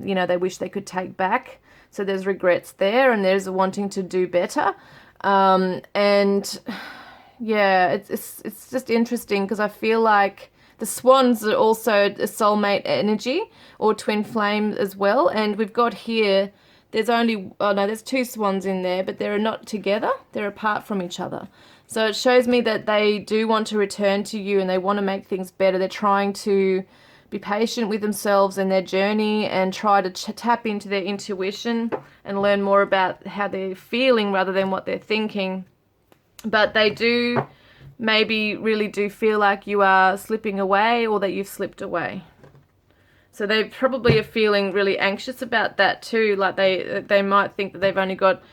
A: you know, they wish they could take back. So there's regrets there, and there's a wanting to do better. And yeah, it's just interesting because I feel like the swans are also a soulmate energy or twin flame as well. And we've got here, there's two swans in there, but they're not together. They're apart from each other. So it shows me that they do want to return to you and they want to make things better. They're trying to be patient with themselves and their journey and try to tap into their intuition and learn more about how they're feeling rather than what they're thinking. But they do maybe really do feel like you are slipping away or that you've slipped away. So they probably are feeling really anxious about that too. Like they might think that they've only got...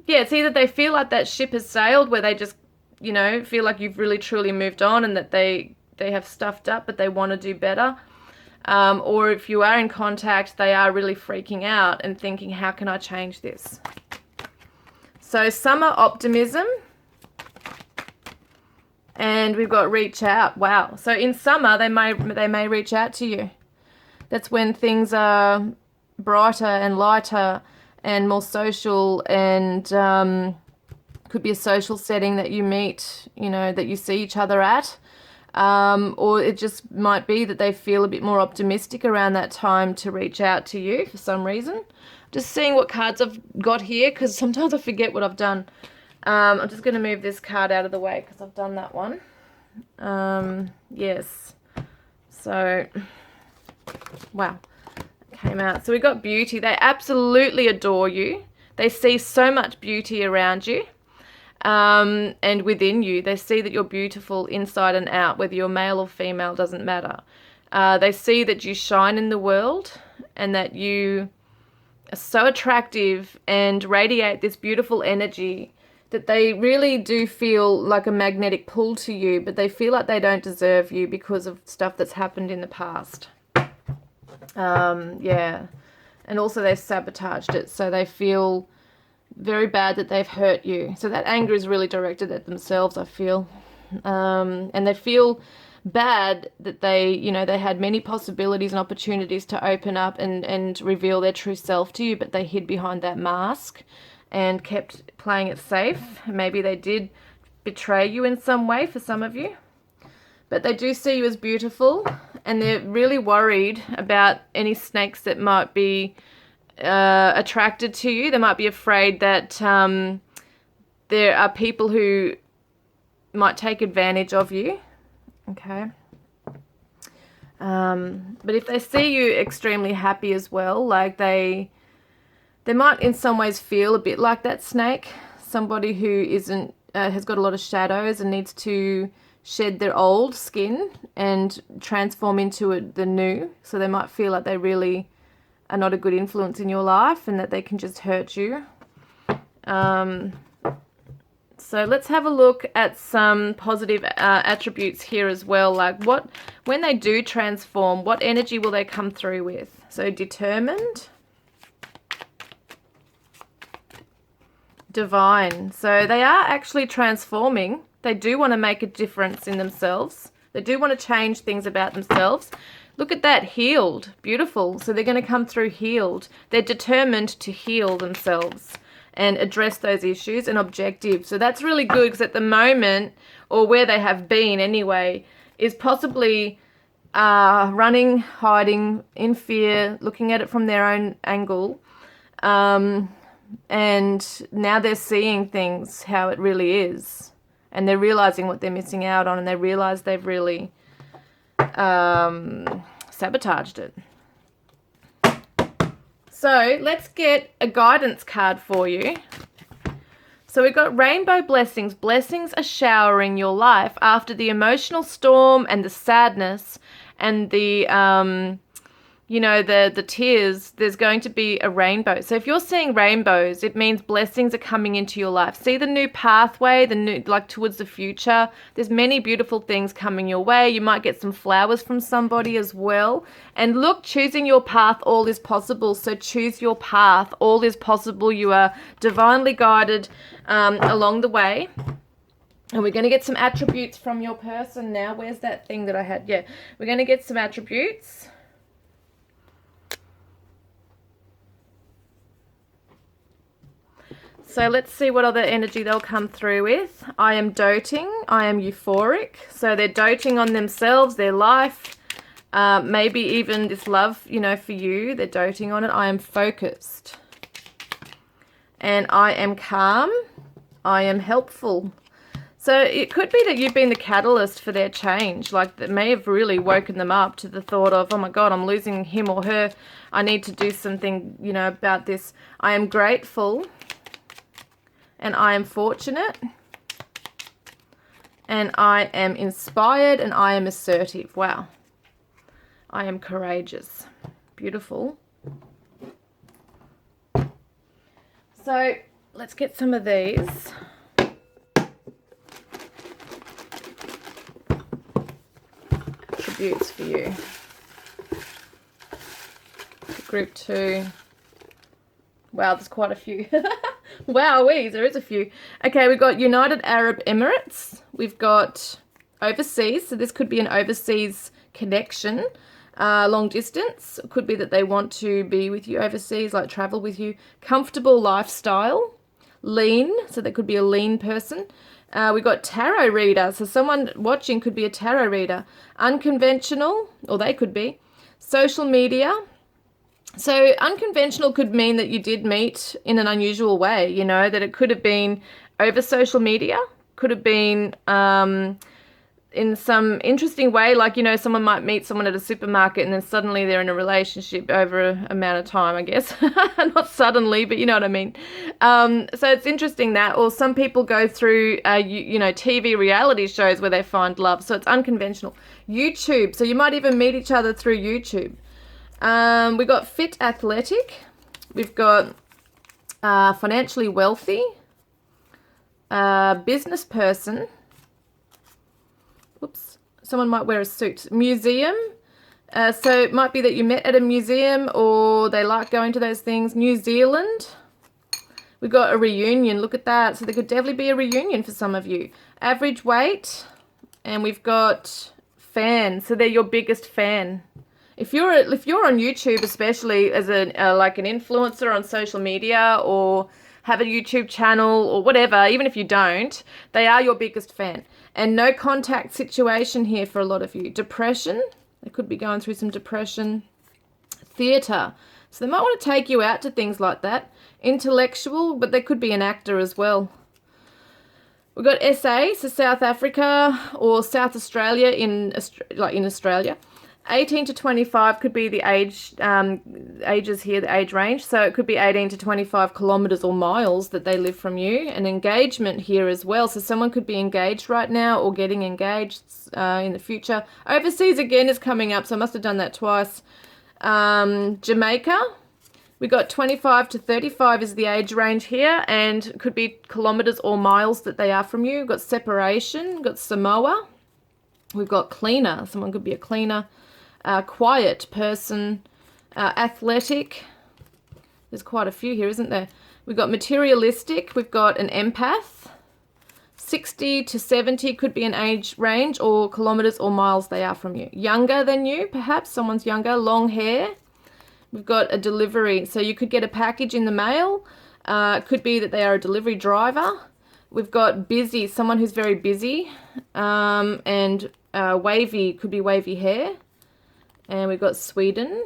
A: yeah, it's either they feel like that ship has sailed where they just, you know, feel like you've really truly moved on and that they have stuffed up but they want to do better. Or if you are in contact, they are really freaking out and thinking, how can I change this? So summer optimism. And we've got reach out. Wow. So in summer, they may reach out to you. That's when things are brighter and lighter and more social, and could be a social setting that you meet, you know, that you see each other at. Or it just might be that they feel a bit more optimistic around that time to reach out to you for some reason. Just seeing what cards I've got here, because sometimes I forget what I've done. I'm just going to move this card out of the way because I've done that one. Yes. So, wow. It came out. So we got beauty. They absolutely adore you. They see so much beauty around you. And within you. They see that you're beautiful inside and out, whether you're male or female, doesn't matter. They see that you shine in the world and that you are so attractive and radiate this beautiful energy that they really do feel like a magnetic pull to you, but they feel like they don't deserve you because of stuff that's happened in the past. Yeah. And also they've sabotaged it, so they feel very bad that they've hurt you. So that anger is really directed at themselves, I feel. And they feel bad that they had many possibilities and opportunities to open up and reveal their true self to you, but they hid behind that mask and kept playing it safe. Maybe they did betray you in some way for some of you. But they do see you as beautiful, and they're really worried about any snakes that might be attracted to you. They might be afraid that there are people who might take advantage of you. Okay. But if they see you extremely happy as well, like they might in some ways feel a bit like that snake, somebody who isn't has got a lot of shadows and needs to shed their old skin and transform into the new. So they might feel like they really are not a good influence in your life and that they can just hurt you. So let's have a look at some positive attributes here as well. Like when they do transform, what energy will they come through with? So determined, divine. So they are actually transforming. They do want to make a difference in themselves. They do want to change things about themselves. Look at that, healed, beautiful. So they're going to come through healed. They're determined to heal themselves and address those issues and objective. So that's really good, because at the moment, or where they have been anyway, is possibly running, hiding, in fear, looking at it from their own angle. And now they're seeing things how it really is. And they're realizing what they're missing out on, and they realize they've really sabotaged it. So let's get a guidance card for you. So we've got rainbow blessings. Blessings are showering your life after the emotional storm and the sadness and the the tears. There's going to be a rainbow. So if you're seeing rainbows, it means blessings are coming into your life. See the new pathway, towards the future. There's many beautiful things coming your way. You might get some flowers from somebody as well. And look, choosing your path, all is possible. So choose your path, all is possible. You are divinely guided along the way. And we're going to get some attributes from your person now. Where's that thing that I had? Yeah, we're going to get some attributes. So let's see what other energy they'll come through with. I am doting. I am euphoric. So they're doting on themselves, their life, maybe even this love, for you. They're doting on it. I am focused. And I am calm. I am helpful. So it could be that you've been the catalyst for their change. Like, that may have really woken them up to the thought of, oh my God, I'm losing him or her. I need to do something, about this. I am grateful. And I am fortunate, and I am inspired, and I am assertive. Wow. I am courageous. Beautiful. So let's get some of these. Attributes for you. Group 2. Wow, there's quite a few. Wowee, there is a few. Okay, we've got United Arab Emirates. We've got overseas. So this could be an overseas connection. Long distance. It could be that they want to be with you overseas, like travel with you. Comfortable lifestyle. Lean, so that could be a lean person. We got tarot reader, so someone watching could be a tarot reader. Unconventional, or they could be. Social media. So unconventional could mean that you did meet in an unusual way, you know, that it could have been over social media, could have been in some interesting way, like, you know, someone might meet someone at a supermarket and then suddenly they're in a relationship over an amount of time, I guess. Not suddenly, but you know what I mean. So it's interesting that, or some people go through, you know, TV reality shows where they find love. So it's unconventional. YouTube, so you might even meet each other through YouTube. We've got fit athletic. We've got financially wealthy. Business person. Oops, someone might wear a suit. Museum. So it might be that you met at a museum or they like going to those things. New Zealand. We've got a reunion. Look at that. So there could definitely be a reunion for some of you. Average weight. And we've got fan. So they're your biggest fan. If you're on YouTube, especially as like an influencer on social media or have a YouTube channel or whatever, even if you don't, they are your biggest fan. And no contact situation here for a lot of you. Depression, they could be going through some depression. Theatre, so they might want to take you out to things like that. Intellectual, but they could be an actor as well. We've got SA, so South Africa or South Australia in Australia. 18 to 25 could be the ages here, the age range. So it could be 18 to 25 kilometers or miles that they live from you. And engagement here as well. So someone could be engaged right now or getting engaged in the future. Overseas again is coming up, so I must have done that twice. Jamaica. We got 25 to 35 is the age range here, and it could be kilometers or miles that they are from you. We've got separation. We've got Samoa. We've got cleaner. Someone could be a cleaner. Quiet person, athletic. There's quite a few here, isn't there? We've got materialistic. We've got an empath. 60 to 70 could be an age range or kilometers or miles they are from you. Younger than you, perhaps. Someone's younger. Long hair. We've got a delivery. So you could get a package in the mail. It could be that they are a delivery driver. We've got busy. Someone who's very busy. And wavy. Could be wavy hair. And we've got Sweden,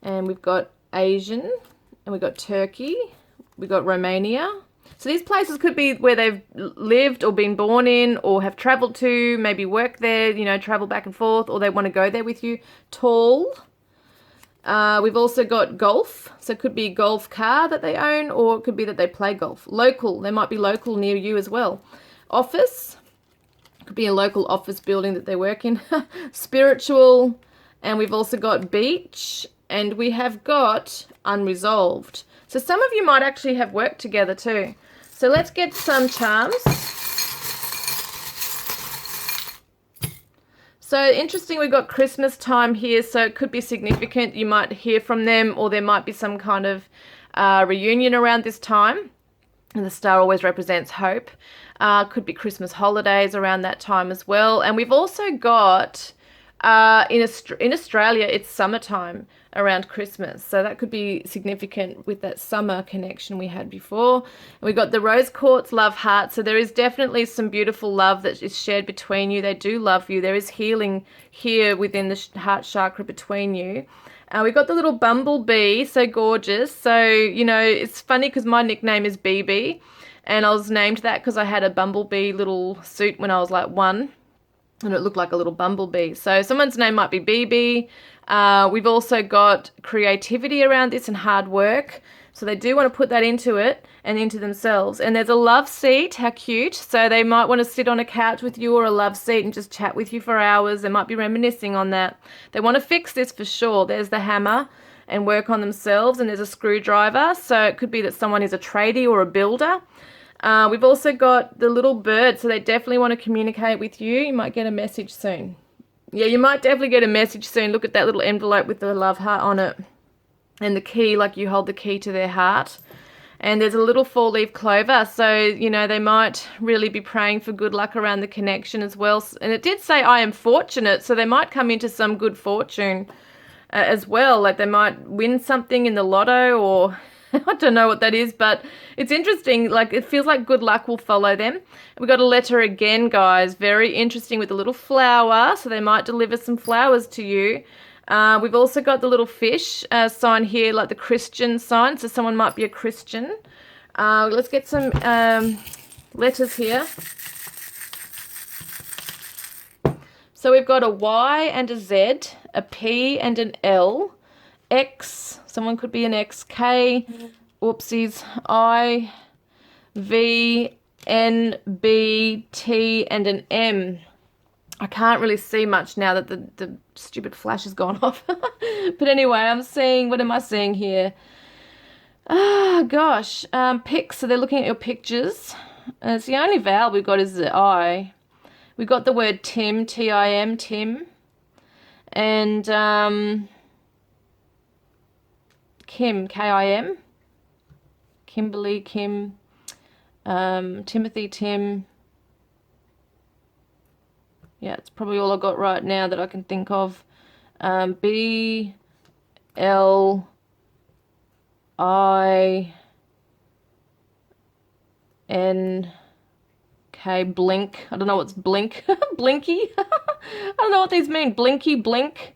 A: and we've got Asian, and we've got Turkey, we've got Romania. So these places could be where they've lived or been born in or have travelled to, maybe work there, you know, travel back and forth, or they want to go there with you. Tall. We've also got golf. So it could be a golf car that they own, or it could be that they play golf. Local. They might be local near you as well. Office. Could be a local office building that they work in. Spiritual, and we've also got beach, and we have got unresolved. So some of you might actually have worked together too. So let's get some charms. So interesting, we've got Christmas time here, so it could be significant. You might hear from them, or there might be some kind of reunion around this time. And the star always represents hope. Could be Christmas holidays around that time as well. And we've also got, in Australia, it's summertime around Christmas. So that could be significant with that summer connection we had before. And we've got the rose quartz love heart. So there is definitely some beautiful love that is shared between you. They do love you. There is healing here within the heart chakra between you. We've got the little bumblebee, so gorgeous. So, you know, it's funny because my nickname is BB. And I was named that because I had a bumblebee little suit when I was like 1. And it looked like a little bumblebee. So someone's name might be BB. We've also got creativity around this and hard work. So they do want to put that into it and into themselves. And there's a love seat. How cute. So they might want to sit on a couch with you or a love seat and just chat with you for hours. They might be reminiscing on that. They want to fix this for sure. There's the hammer and work on themselves. And there's a screwdriver. So it could be that someone is a tradie or a builder. We've also got the little bird. So they definitely want to communicate with you. You might get a message soon. Yeah, you might definitely get a message soon. Look at that little envelope with the love heart on it. And the key, like you hold the key to their heart. And there's a little 4-leaf clover. So, you know, they might really be praying for good luck around the connection as well. And it did say, I am fortunate. So they might come into some good fortune as well. Like they might win something in the lotto or I don't know what that is, but it's interesting. Like, it feels like good luck will follow them. We got a letter again, guys. Very interesting with a little flower. So they might deliver some flowers to you. We've also got the little fish sign here, like the Christian sign. So someone might be a Christian. Let's get some letters here. So we've got a Y and a Z, a P and an L, X, someone could be an X, K, whoopsies, I, V, N, B, T, and an M. I can't really see much now that the stupid flash has gone off. But anyway, I'm seeing, what am I seeing here? Oh, gosh, pics, so they're looking at your pictures. It's the only vowel we've got is the I. We've got the word Tim, T-I-M, Tim, and Kim, K-I-M, Kimberly, Kim, Timothy, Tim. Yeah, it's probably all I've got right now that I can think of. B, L, I, N, K, blink. I don't know what's blink. Blinky. I don't know what these mean. Blinky, blink.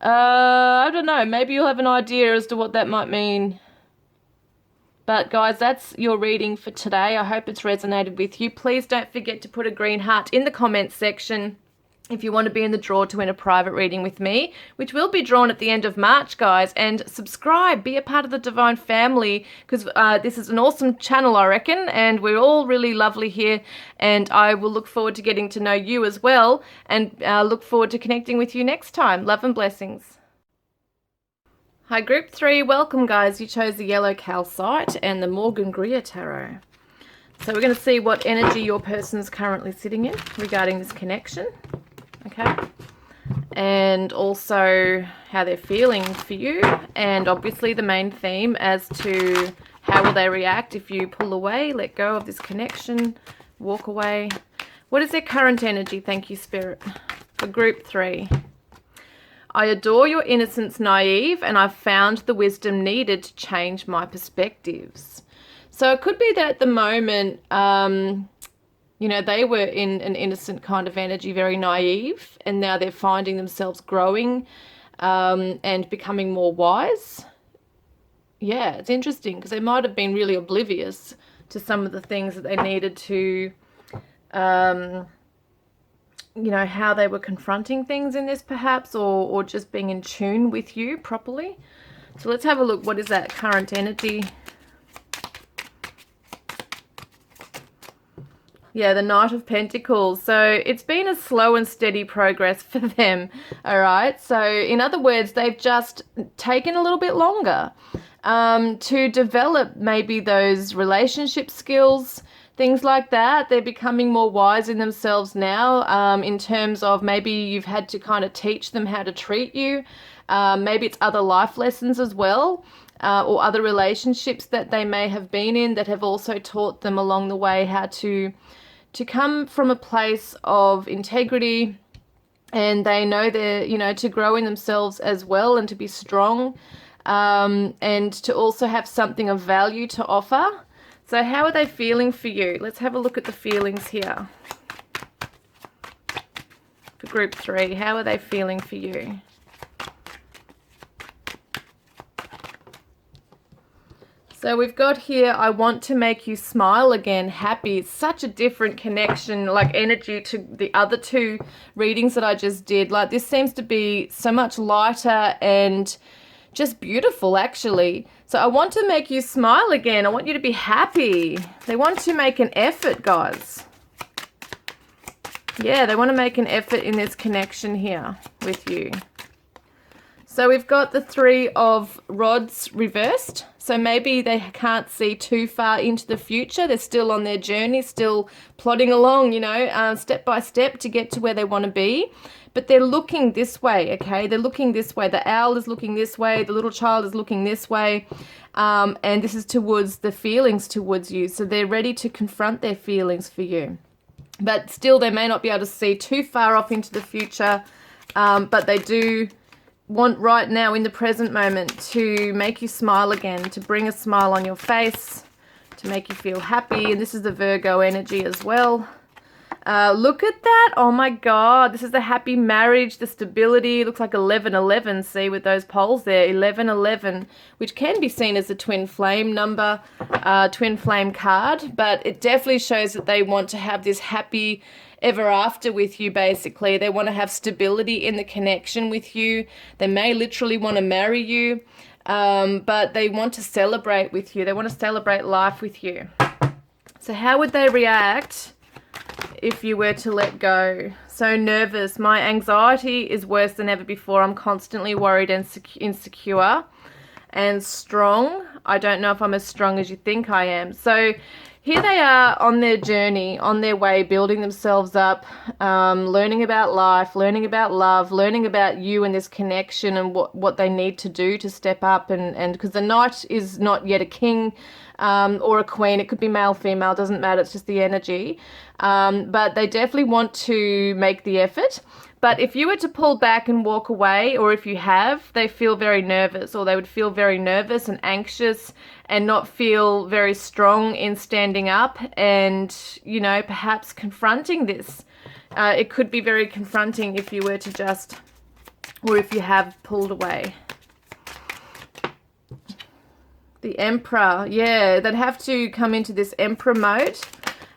A: I don't know. Maybe you'll have an idea as to what that might mean. But guys, that's your reading for today. I hope it's resonated with you. Please don't forget to put a green heart in the comments section if you want to be in the draw to win a private reading with me, which will be drawn at the end of March, guys. And subscribe, be a part of the Divine family, because this is an awesome channel, I reckon, and we're all really lovely here. And I will look forward to getting to know you as well, and look forward to connecting with you next time. Love and blessings. Hi, Group 3. Welcome, guys. You chose the yellow Calcite and the Morgan Greer Tarot. So we're going to see what energy your person is currently sitting in regarding this connection. Okay, and also how they're feeling for you, and obviously the main theme as to how will they react if you pull away, let go of this connection, walk away. What is their current energy? Thank you, Spirit. For Group 3. I adore your innocence, naive, and I've found the wisdom needed to change my perspectives. So it could be that at the moment, you know, they were in an innocent kind of energy, very naive, and now they're finding themselves growing and becoming more wise. Yeah, it's interesting because they might have been really oblivious to some of the things that they needed to, you know, how they were confronting things in this perhaps, or just being in tune with you properly. So let's have a look. What is that current energy? Yeah, the Knight of Pentacles. So it's been a slow and steady progress for them, all right? So in other words, they've just taken a little bit longer to develop maybe those relationship skills, things like that. They're becoming more wise in themselves now in terms of maybe you've had to kind of teach them how to treat you. Maybe it's other life lessons as well. Or other relationships that they may have been in that have also taught them along the way how to come from a place of integrity, and they know they're, you know, to grow in themselves as well and to be strong, and to also have something of value to offer. So how are they feeling for you? Let's have a look at the feelings here. For Group 3, how are they feeling for you? So we've got here, I want to make you smile again, happy. It's such a different connection, like energy to the other two readings that I just did. Like this seems to be so much lighter and just beautiful, actually. So I want to make you smile again. I want you to be happy. They want to make an effort, guys. Yeah, they want to make an effort in this connection here with you. So we've got the 3 of Rods reversed. So maybe they can't see too far into the future. They're still on their journey, still plodding along, you know, step by step to get to where they want to be. But they're looking this way, okay? They're looking this way. The owl is looking this way. The little child is looking this way. And this is towards the feelings towards you. So they're ready to confront their feelings for you. But still, they may not be able to see too far off into the future. But they do want right now in the present moment to make you smile again, to bring a smile on your face, to make you feel happy. And this is the Virgo energy as well. Look at that. Oh my God. This is the happy marriage, the stability. It looks like 1111, see, with those poles there. 1111, which can be seen as a twin flame number, twin flame card. But it definitely shows that they want to have this happy ever after with you, basically. They want to have stability in the connection with you. They may literally want to marry you, but they want to celebrate with you. They want to celebrate life with you. So how would they react if you were to let go? So nervous. My anxiety is worse than ever before. I'm constantly worried and insecure. And strong. I don't know if I'm as strong as you think I am. So here they are on their journey, on their way, building themselves up, learning about life, learning about love, learning about you and this connection and what they need to do to step up. And because the knight is not yet a king or a queen. It could be male, female, doesn't matter. It's just the energy. But they definitely want to make the effort. But if you were to pull back and walk away, or if you have, they feel very nervous, or they would feel very nervous and anxious and not feel very strong in standing up and, you know, perhaps confronting this. It could be very confronting if you were to just, or if you have pulled away. The Emperor, yeah, they'd have to come into this Emperor mode.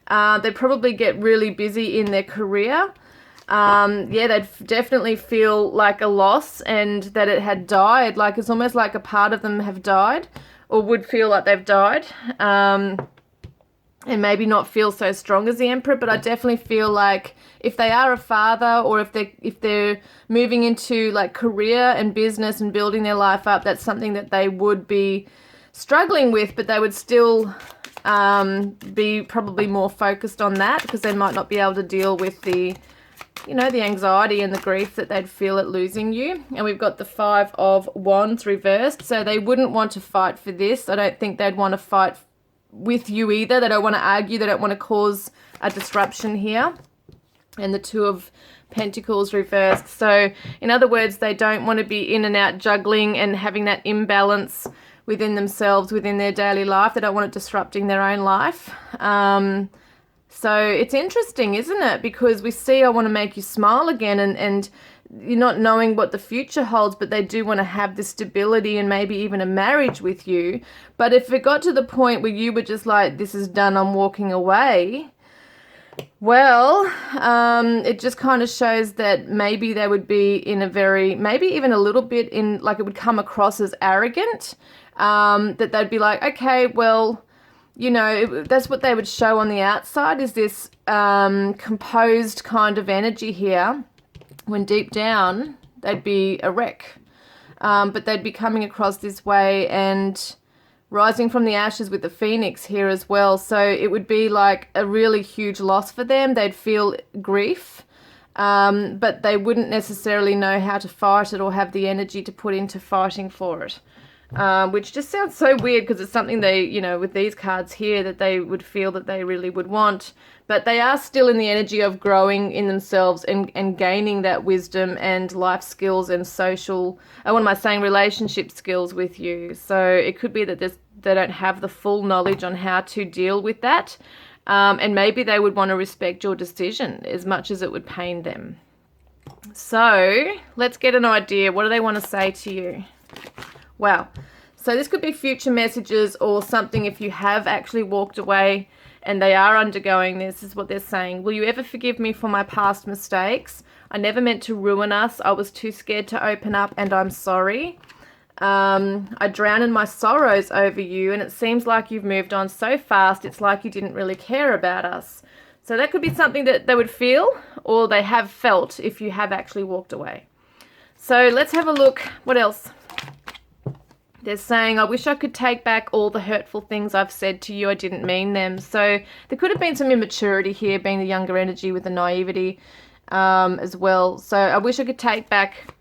A: They'd probably get really busy in their career. Yeah, they'd definitely feel like a loss and that it had died. Like it's almost like a part of them have died or would feel like they've died. And maybe not feel so strong as the Emperor, but I definitely feel like if they are a father or if they're moving into like career and business and building their life up, that's something that they would be struggling with, but they would still be probably more focused on that because they might not be able to deal with the, you know, the anxiety and the grief that they'd feel at losing you. And we've got the 5 of Wands reversed, so they wouldn't want to fight for this. I don't think they'd want to fight with you either. They don't want to argue. They don't want to cause a disruption here. And the 2 of Pentacles reversed. So in other words, they don't want to be in and out juggling and having that imbalance within themselves, within their daily life. They don't want it disrupting their own life. So it's interesting, isn't it? Because we see I want to make you smile again and you're not knowing what the future holds, but they do want to have this stability and maybe even a marriage with you. But if it got to the point where you were just like, this is done, I'm walking away, well, it just kind of shows that maybe they would be in a very, maybe even a little bit in, like it would come across as arrogant, that they'd be like, okay, well, you know, that's what they would show on the outside is this composed kind of energy here, when deep down they'd be a wreck. But they'd be coming across this way and rising from the ashes with the phoenix here as well. So it would be like a really huge loss for them. They'd feel grief, but they wouldn't necessarily know how to fight it or have the energy to put into fighting for it. Which just sounds so weird because it's something they, you know, with these cards here that they would feel that they really would want. But they are still in the energy of growing in themselves and gaining that wisdom and life skills and social, what am I saying, relationship skills with you. So it could be that they don't have the full knowledge on how to deal with that. And maybe they would want to respect your decision as much as it would pain them. So let's get an idea. What do they want to say to you? Wow. So this could be future messages or something if you have actually walked away and they are undergoing this, is what they're saying. Will you ever forgive me for my past mistakes? I never meant to ruin us. I was too scared to open up and I'm sorry. I drown in my sorrows over you and it seems like you've moved on so fast. It's like you didn't really care about us. So that could be something that they would feel or they have felt if you have actually walked away. So let's have a look. What else? They're saying, I wish I could take back all the hurtful things I've said to you. I didn't mean them. So there could have been some immaturity here, being the younger energy with the naivety as well. So I wish I could take back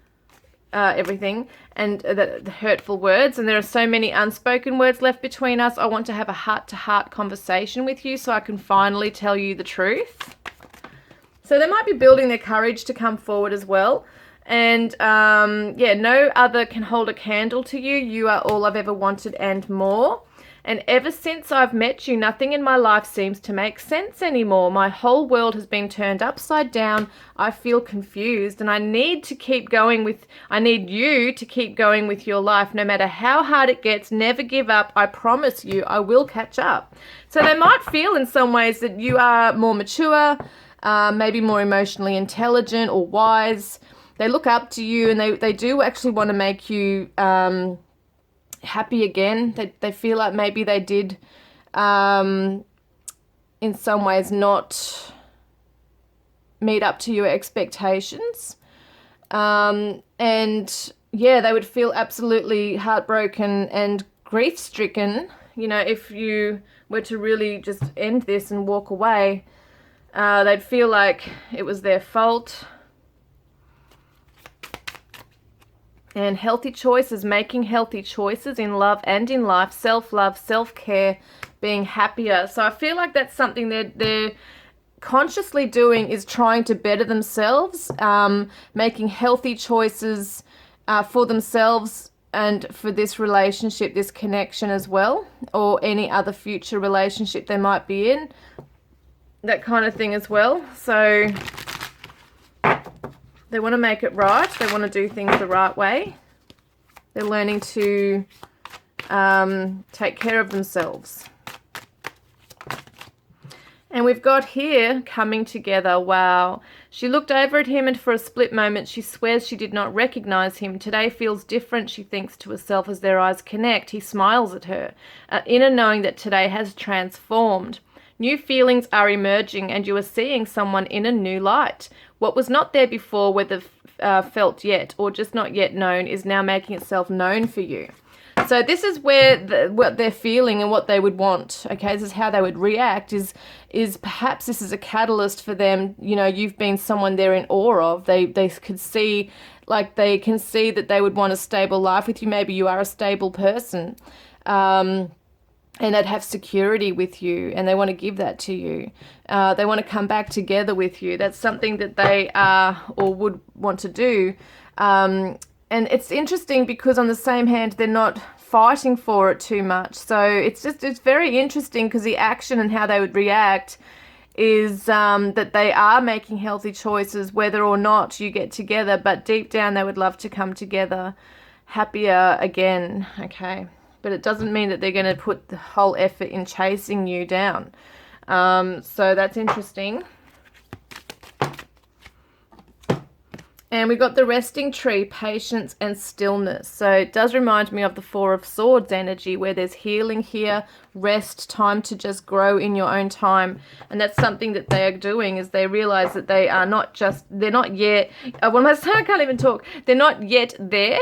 A: everything and the hurtful words. And there are so many unspoken words left between us. I want to have a heart-to-heart conversation with you so I can finally tell you the truth. So they might be building their courage to come forward as well. And yeah, no other can hold a candle to you. You are all I've ever wanted and more. And ever since I've met you, nothing in my life seems to make sense anymore. My whole world has been turned upside down. I feel confused, and I need to keep going with, I need you to keep going with your life. No matter how hard it gets, never give up. I promise you, I will catch up. So they might feel in some ways that you are more mature, maybe more emotionally intelligent or wise. They look up to you, and they do actually want to make you happy again. They feel like maybe they did in some ways not meet up to your expectations, and yeah, they would feel absolutely heartbroken and grief stricken, you know, if you were to really just end this and walk away. They'd feel like it was their fault. And healthy choices, making healthy choices in love and in life, self-love, self-care, being happier. So I feel like that's something they're consciously doing, is trying to better themselves, making healthy choices for themselves and for this relationship, this connection as well, or any other future relationship they might be in, that kind of thing as well. So they want to make it right. They want to do things the right way. They're learning to take care of themselves. And we've got here, coming together. Wow. She looked over at him, and for a split moment she swears she did not recognize him. Today feels different, she thinks to herself as their eyes connect. He smiles at her, inner knowing that today has transformed. New feelings are emerging, and you are seeing someone in a new light. What was not there before, whether felt yet or just not yet known, is now making itself known for you. So this is where what they're feeling and what they would want. Okay, this is how they would react. Is perhaps this is a catalyst for them. You know, you've been someone they're in awe of. They could see, like they can see that they would want a stable life with you. Maybe you are a stable person. And they'd have security with you, and they want to give that to you. They want to come back together with you. That's something that they are or would want to do. And it's interesting because on the same hand, they're not fighting for it too much. So it's very interesting because the action and how they would react is that they are making healthy choices, whether or not you get together. But deep down, they would love to come together happier again, okay? But it doesn't mean that they're going to put the whole effort in chasing you down. So that's interesting. And we got the resting tree, patience and stillness. So it does remind me of the Four of Swords energy, where there's healing here, rest, time to just grow in your own time. And that's something that they are doing, is they realize that they are not just, they're not yet, what am I saying? I can't even talk. They're not yet there.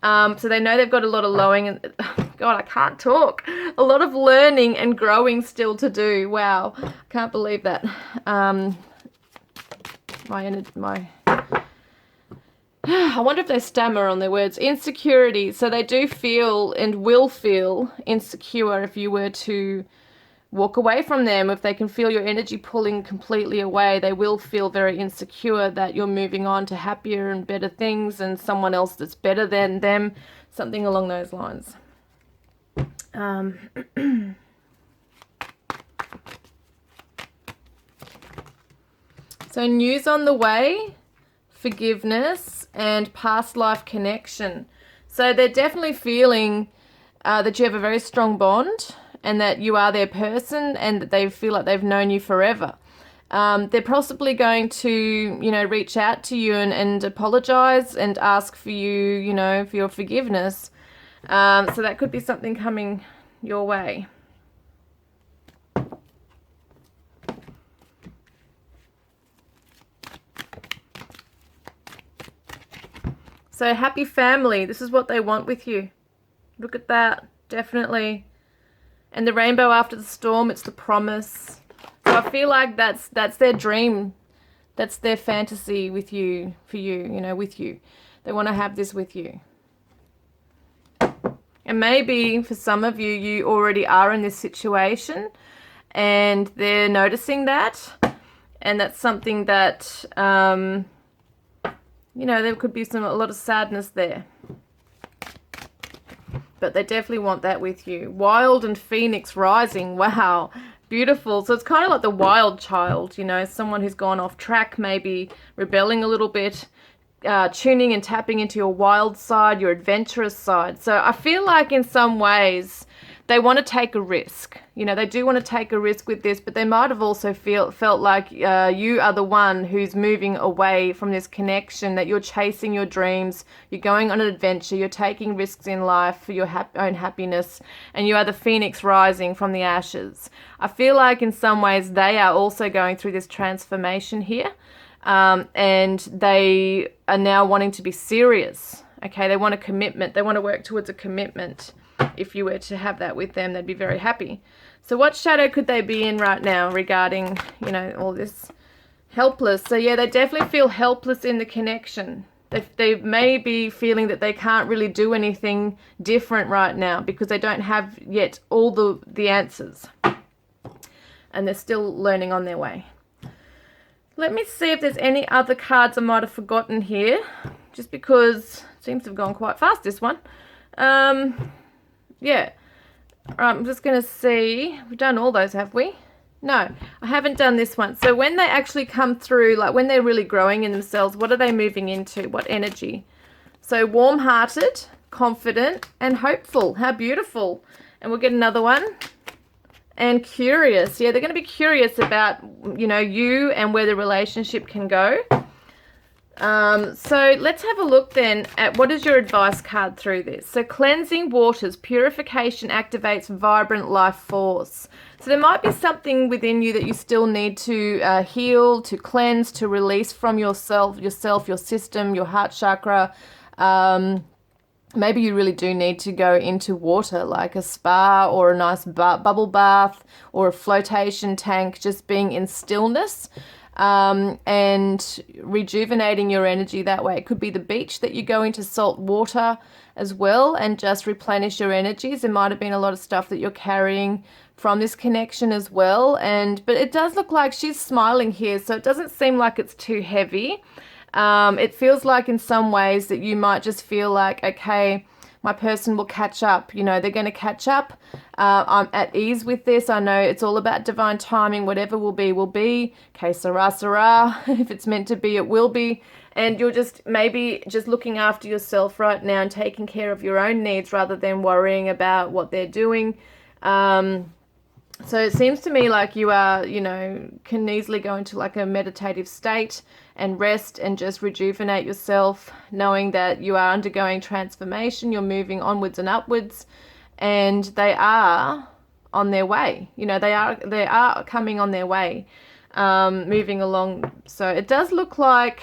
A: So they know they've got a lot of God, I can't talk. A lot of learning and growing still to do. Wow, can't believe that. I wonder if they stammer on their words. Insecurity. So they do feel and will feel insecure if you were to walk away from them. If they can feel your energy pulling completely away, they will feel very insecure that you're moving on to happier and better things and someone else that's better than them, something along those lines. So news on the way, forgiveness and past life connection. So they're definitely feeling that you have a very strong bond, and that you are their person, and that they feel like they've known you forever. They're possibly going to, you know, reach out to you and apologize and ask for you, you know, for your forgiveness. So that could be something coming your way. So happy family. This is what they want with you. Look at that. Definitely. And the rainbow after the storm, it's the promise. So I feel like that's their dream. That's their fantasy with you, for you, you know, with you. They want to have this with you. And maybe for some of you, you already are in this situation and they're noticing that. And that's something that you know, there could be a lot of sadness there. But they definitely want that with you. Wild and Phoenix rising. Wow. Beautiful. So it's kind of like the wild child, you know, someone who's gone off track, maybe rebelling a little bit, tuning and tapping into your wild side, your adventurous side. So I feel like in some ways they want to take a risk. You know, they do want to take a risk with this, but they might have also felt like you are the one who's moving away from this connection, that you're chasing your dreams, you're going on an adventure, you're taking risks in life for your own happiness, and you are the phoenix rising from the ashes. I feel like in some ways they are also going through this transformation here, and they are now wanting to be serious. Okay, they want a commitment. They want to work towards a commitment. If you were to have that with them, they'd be very happy. So what shadow could they be in right now regarding, you know, all this? Helpless. So yeah, they definitely feel helpless in the connection. They may be feeling that they can't really do anything different right now because they don't have yet all the answers. And they're still learning on their way. Let me see if there's any other cards I might have forgotten here. Just because it seems to have gone quite fast, this one. Yeah. Right, I'm just going to see. We've done all those, have we? No, I haven't done this one. So when they actually come through, like when they're really growing in themselves, what are they moving into? What energy? So warm-hearted, confident, and hopeful. How beautiful. And we'll get another one. And curious. Yeah, they're going to be curious about, you know, you and where the relationship can go. So let's have a look then at what is your advice card through this. So cleansing waters, purification activates vibrant life force. So there might be something within you that you still need to heal, to cleanse, to release from yourself, your system, your heart chakra. Maybe you really do need to go into water, like a spa or a nice bubble bath or a flotation tank, just being in stillness. And rejuvenating your energy that way. It could be the beach that you go into, salt water as well, and just replenish your energies. There might have been a lot of stuff that you're carrying from this connection as well. But it does look like she's smiling here, so it doesn't seem like it's too heavy. It feels like in some ways that you might just feel like, okay, my person will catch up. You know, they're going to catch up. I'm at ease with this. I know it's all about divine timing. Whatever will be, will be. Okay, sarah, sarah. If it's meant to be, it will be. And you're just maybe just looking after yourself right now and taking care of your own needs rather than worrying about what they're doing. So it seems to me like you are, you know, can easily go into like a meditative state and rest and just rejuvenate yourself, knowing that you are undergoing transformation, you're moving onwards and upwards, and they are on their way. You know, they are coming on their way, moving along. So it does look like,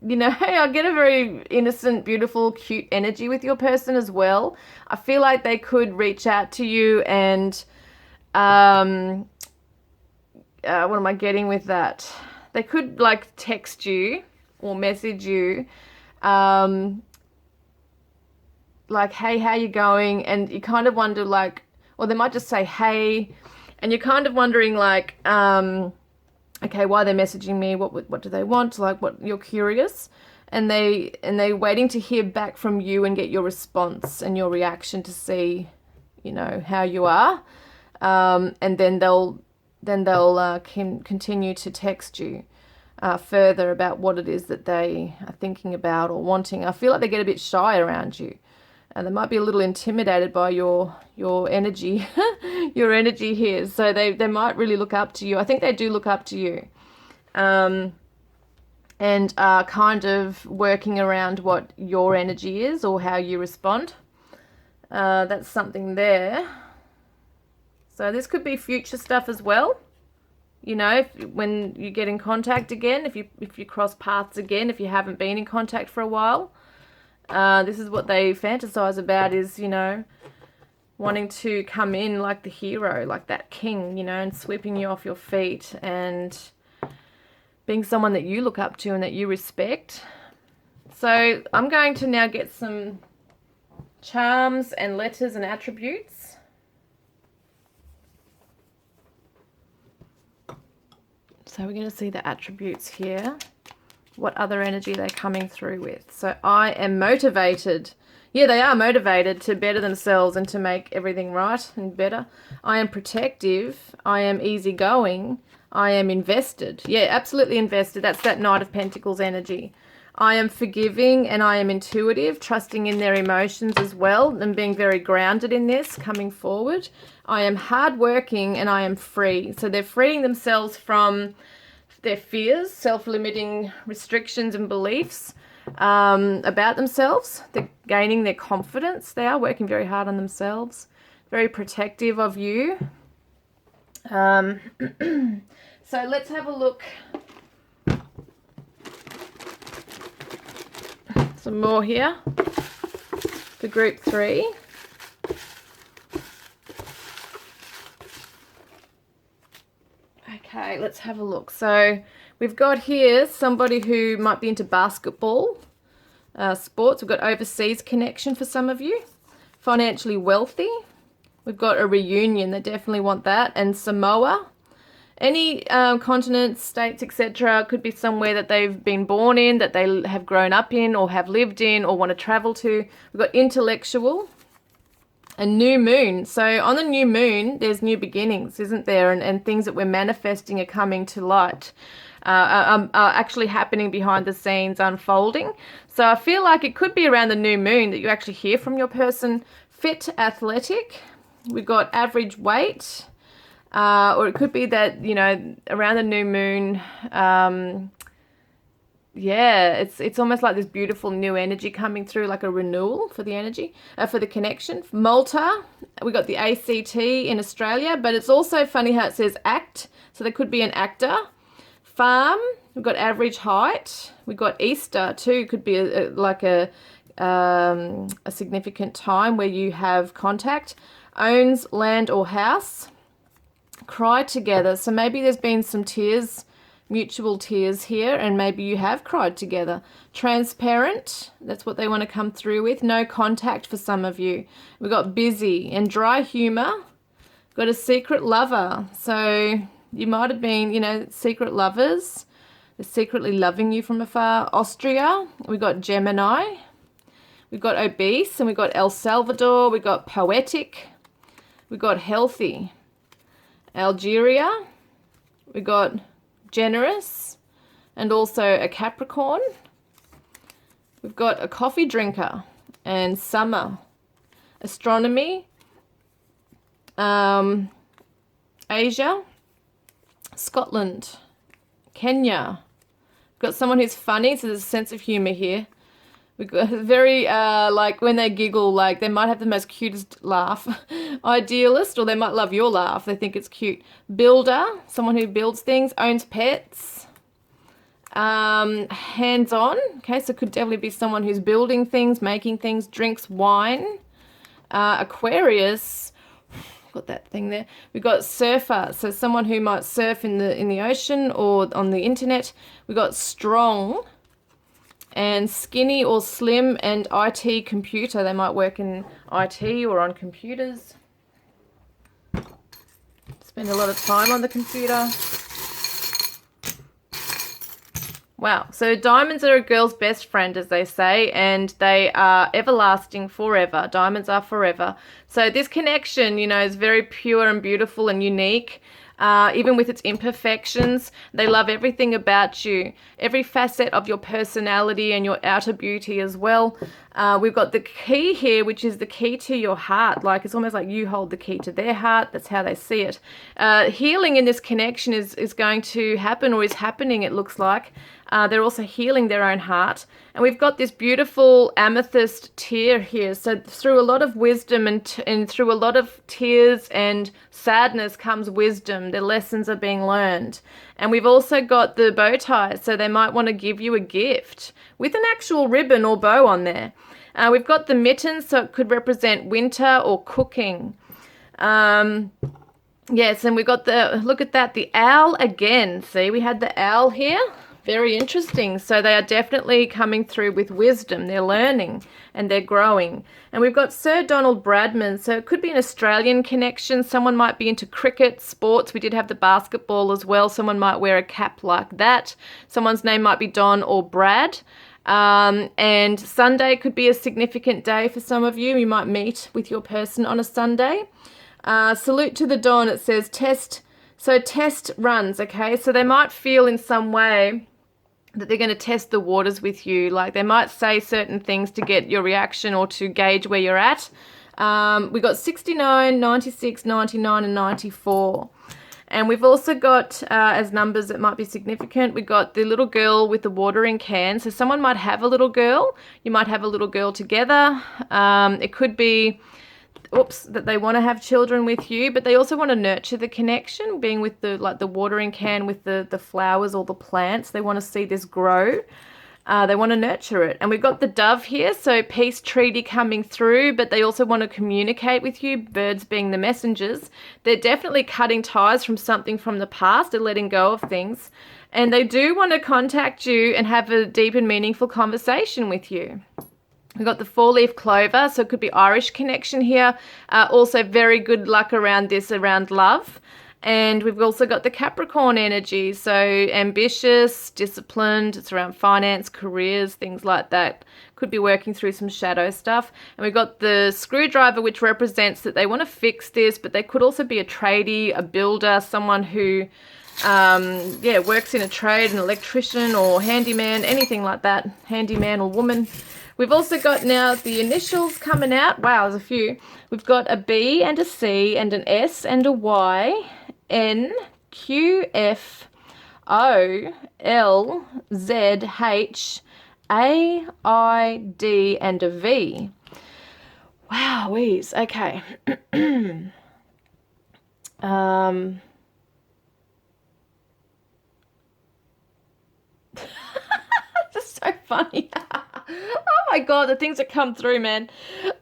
A: you know, hey, I get a very innocent, beautiful, cute energy with your person as well. I feel like they could reach out to you and what am I getting with that? They could like text you or message you like, hey, how you going? And you kind of wonder like, or they might just say, hey, and you're kind of wondering like, okay, why they're messaging me? What do they want? Like, what, you're curious, and they're waiting to hear back from you and get your response and your reaction to see, you know, how you are. And then they'll continue to text you further about what it is that they are thinking about or wanting. I feel like they get a bit shy around you, and they might be a little intimidated by your energy, your energy here. So they might really look up to you. I think they do look up to you, and are kind of working around what your energy is or how you respond. That's something there. So this could be future stuff as well. You know, when you get in contact again, if you cross paths again, if you haven't been in contact for a while, this is what they fantasize about, is, you know, wanting to come in like the hero, like that king, you know, and sweeping you off your feet and being someone that you look up to and that you respect. So I'm going to now get some charms and letters and attributes. So we're going to see the attributes here. What other energy are they coming through with? So I am motivated. Yeah, they are motivated to better themselves and to make everything right and better. I am protective. I am easygoing. I am invested. Yeah, absolutely invested. That's that Knight of Pentacles energy. I am forgiving and I am intuitive, trusting in their emotions as well and being very grounded in this coming forward. I am hardworking and I am free. So they're freeing themselves from their fears, self-limiting restrictions and beliefs about themselves. They're gaining their confidence. They are working very hard on themselves, very protective of you. So let's have a look. Some more here for group 3. Okay, let's have a look. So we've got here somebody who might be into basketball, sports. We've got overseas connection for some of you. Financially wealthy. We've got a reunion. They definitely want that. And Samoa. Any continents, states, etc. Could be somewhere that they've been born in, that they have grown up in or have lived in or want to travel to. We've got intellectual. A new moon. So on the new moon, there's new beginnings, isn't there? And things that we're manifesting are coming to light, are actually happening behind the scenes, unfolding. So I feel like it could be around the new moon that you actually hear from your person. Fit, athletic. We've got average weight. Or it could be that, you know, around the new moon, yeah, it's almost like this beautiful new energy coming through, like a renewal for the energy, for the connection. Malta, we got the ACT in Australia, but it's also funny how it says act, so there could be an actor. Farm, we've got average height. We've got Easter too, could be like a significant time where you have contact. Owns land or house. Cry together, so maybe there's been some tears, mutual tears here, and maybe you have cried together. Transparent, that's what they want to come through with. No contact for some of you. We've got busy and dry humor. Got a secret lover, so you might have been, you know, secret lovers. They're secretly loving you from afar. Austria, we've got Gemini. We've got obese, and we've got El Salvador. We've got poetic. We've got healthy. Algeria, we got generous, and also a Capricorn. We've got a coffee drinker and summer. Astronomy, Asia, Scotland, Kenya. We've got someone who's funny, so there's a sense of humor here. We've got very, like, when they giggle, like, they might have the most cutest laugh. Idealist, or they might love your laugh. They think it's cute. Builder, someone who builds things. Owns pets. Hands-on. Okay, so could definitely be someone who's building things, making things. Drinks wine. Aquarius. Got that thing there. We've got surfer, so someone who might surf in the ocean or on the internet. We've got strong. And skinny or slim, and IT computer. They might work in IT or on computers. Spend a lot of time on the computer. Wow. So diamonds are a girl's best friend, as they say, and they are everlasting forever. Diamonds are forever. So this connection, you know, is very pure and beautiful and unique. Even with its imperfections, they love everything about you, every facet of your personality and your outer beauty as well. We've got the key here, which is the key to your heart. Like, it's almost like you hold the key to their heart. That's how they see it. Healing in this connection is going to happen, or is happening, it looks like. They're also healing their own heart. And we've got this beautiful amethyst tear here. So through a lot of wisdom and through a lot of tears and sadness comes wisdom. The lessons are being learned. And we've also got the bow tie. So they might want to give you a gift with an actual ribbon or bow on there. We've got the mittens, so it could represent winter or cooking. Yes, and we've got the, look at that, the owl again. See, we had the owl here. Very interesting. So they are definitely coming through with wisdom. They're learning and they're growing. And we've got Sir Donald Bradman. So it could be an Australian connection. Someone might be into cricket, sports. We did have the basketball as well. Someone might wear a cap like that. Someone's name might be Don or Brad. And Sunday could be a significant day for some of you. You might meet with your person on a Sunday. Salute to the dawn. It says test. So test runs, okay? So they might feel in some way that they're going to test the waters with you. Like they might say certain things to get your reaction or to gauge where you're at. We got 69, 96, 99, and 94. And we've also got, as numbers that might be significant, we got the little girl with the watering can. So someone might have a little girl. You might have a little girl together. It could be, that they want to have children with you, but they also want to nurture the connection, being with the watering can with the flowers or the plants. They want to see this grow. They want to nurture it. And we've got the dove here, so peace treaty coming through, but they also want to communicate with you, birds being the messengers. They're definitely cutting ties from something from the past and letting go of things. And they do want to contact you and have a deep and meaningful conversation with you. We've got the four-leaf clover, so it could be Irish connection here. Also very good luck around this, around love. And we've also got the Capricorn energy, so ambitious, disciplined. It's around finance, careers, things like that. Could be working through some shadow stuff. And we've got the screwdriver, which represents that they want to fix this, but they could also be a tradie, a builder, someone who works in a trade, an electrician or handyman, anything like that, handyman or woman. We've also got now the initials coming out. Wow, there's a few. We've got a B and a C and an S and a Y, N, Q, F, O, L, Z, H, A, I, D, and a V. Wowweeze. Okay. That's so funny. Oh my God, the things that come through, man.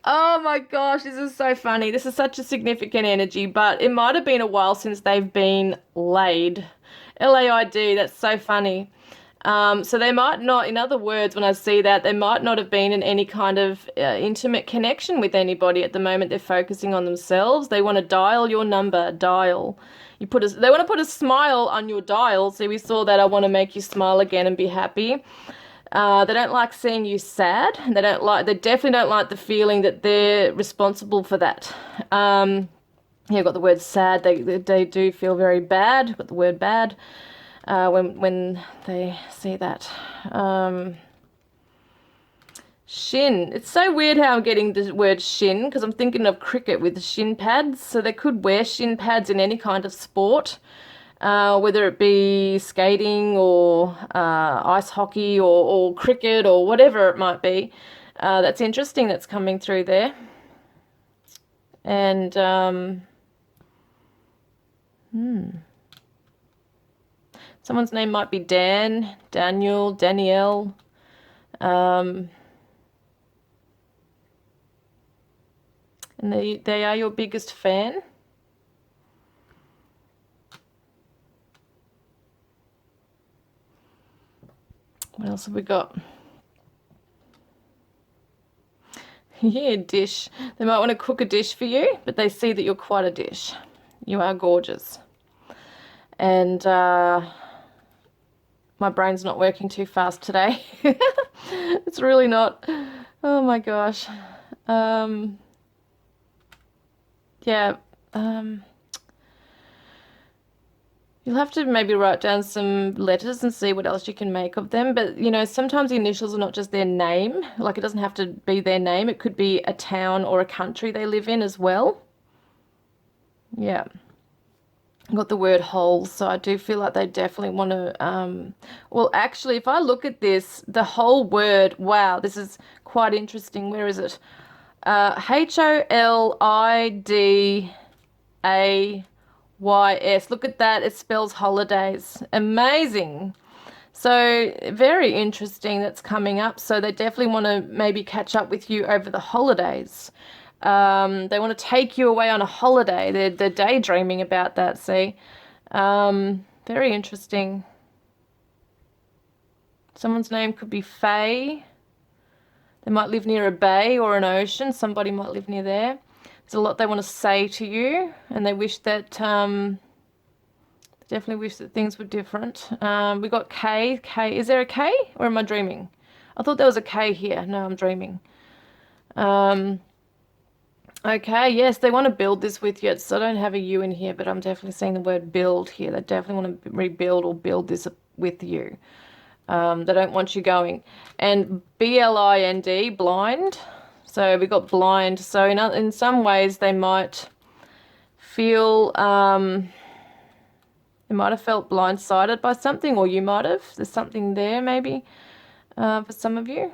A: Oh my gosh, this is so funny. This is such a significant energy, but it might have been a while since they've been laid. L-A-I-D, that's so funny. So they might not, in other words, when I see that, they might not have been in any kind of intimate connection with anybody at the moment. They're focusing on themselves. They want to dial your number, dial. They want to put a smile on your dial. See, we saw that I want to make you smile again and be happy. They don't like seeing you sad. They definitely don't like the feeling that they're responsible for that. I've got the word sad. They do feel very bad. Got the word bad when they see that. Shin. It's so weird how I'm getting the word shin, because I'm thinking of cricket with shin pads. So they could wear shin pads in any kind of sport. Whether it be skating or ice hockey or cricket or whatever it might be. That's interesting that's coming through there. And someone's name might be Dan, Daniel, Danielle. And they are your biggest fan. What else have we got? Yeah, dish. They might want to cook a dish for you, but they see that you're quite a dish. You are gorgeous. And my brain's not working too fast today. It's really not. Oh my gosh. You'll have to maybe write down some letters and see what else you can make of them. But, you know, sometimes the initials are not just their name. Like, it doesn't have to be their name. It could be a town or a country they live in as well. Yeah. I've got the word holes, so I do feel like they definitely want to... well, actually, if I look at this, the whole word... Wow, this is quite interesting. Where is it? H-O-L-I-D-A... Y-S. Look at that. It spells holidays. Amazing. So very interesting that's coming up. So they definitely want to maybe catch up with you over the holidays. They want to take you away on a holiday. They're daydreaming about that, see. Very interesting. Someone's name could be Faye. They might live near a bay or an ocean. Somebody might live near there. There's a lot they want to say to you, and they wish that, definitely wish that things were different. We got K. K. Is there a K, or am I dreaming? I thought there was a K here. No, I'm dreaming. Okay, yes, they want to build this with you. So I don't have a U in here, but I'm definitely seeing the word build here. They definitely want to rebuild or build this with you. They don't want you going. And blind, blind. So we got blind. So in some ways they might feel, they might have felt blindsided by something, or you might have. There's something there maybe for some of you.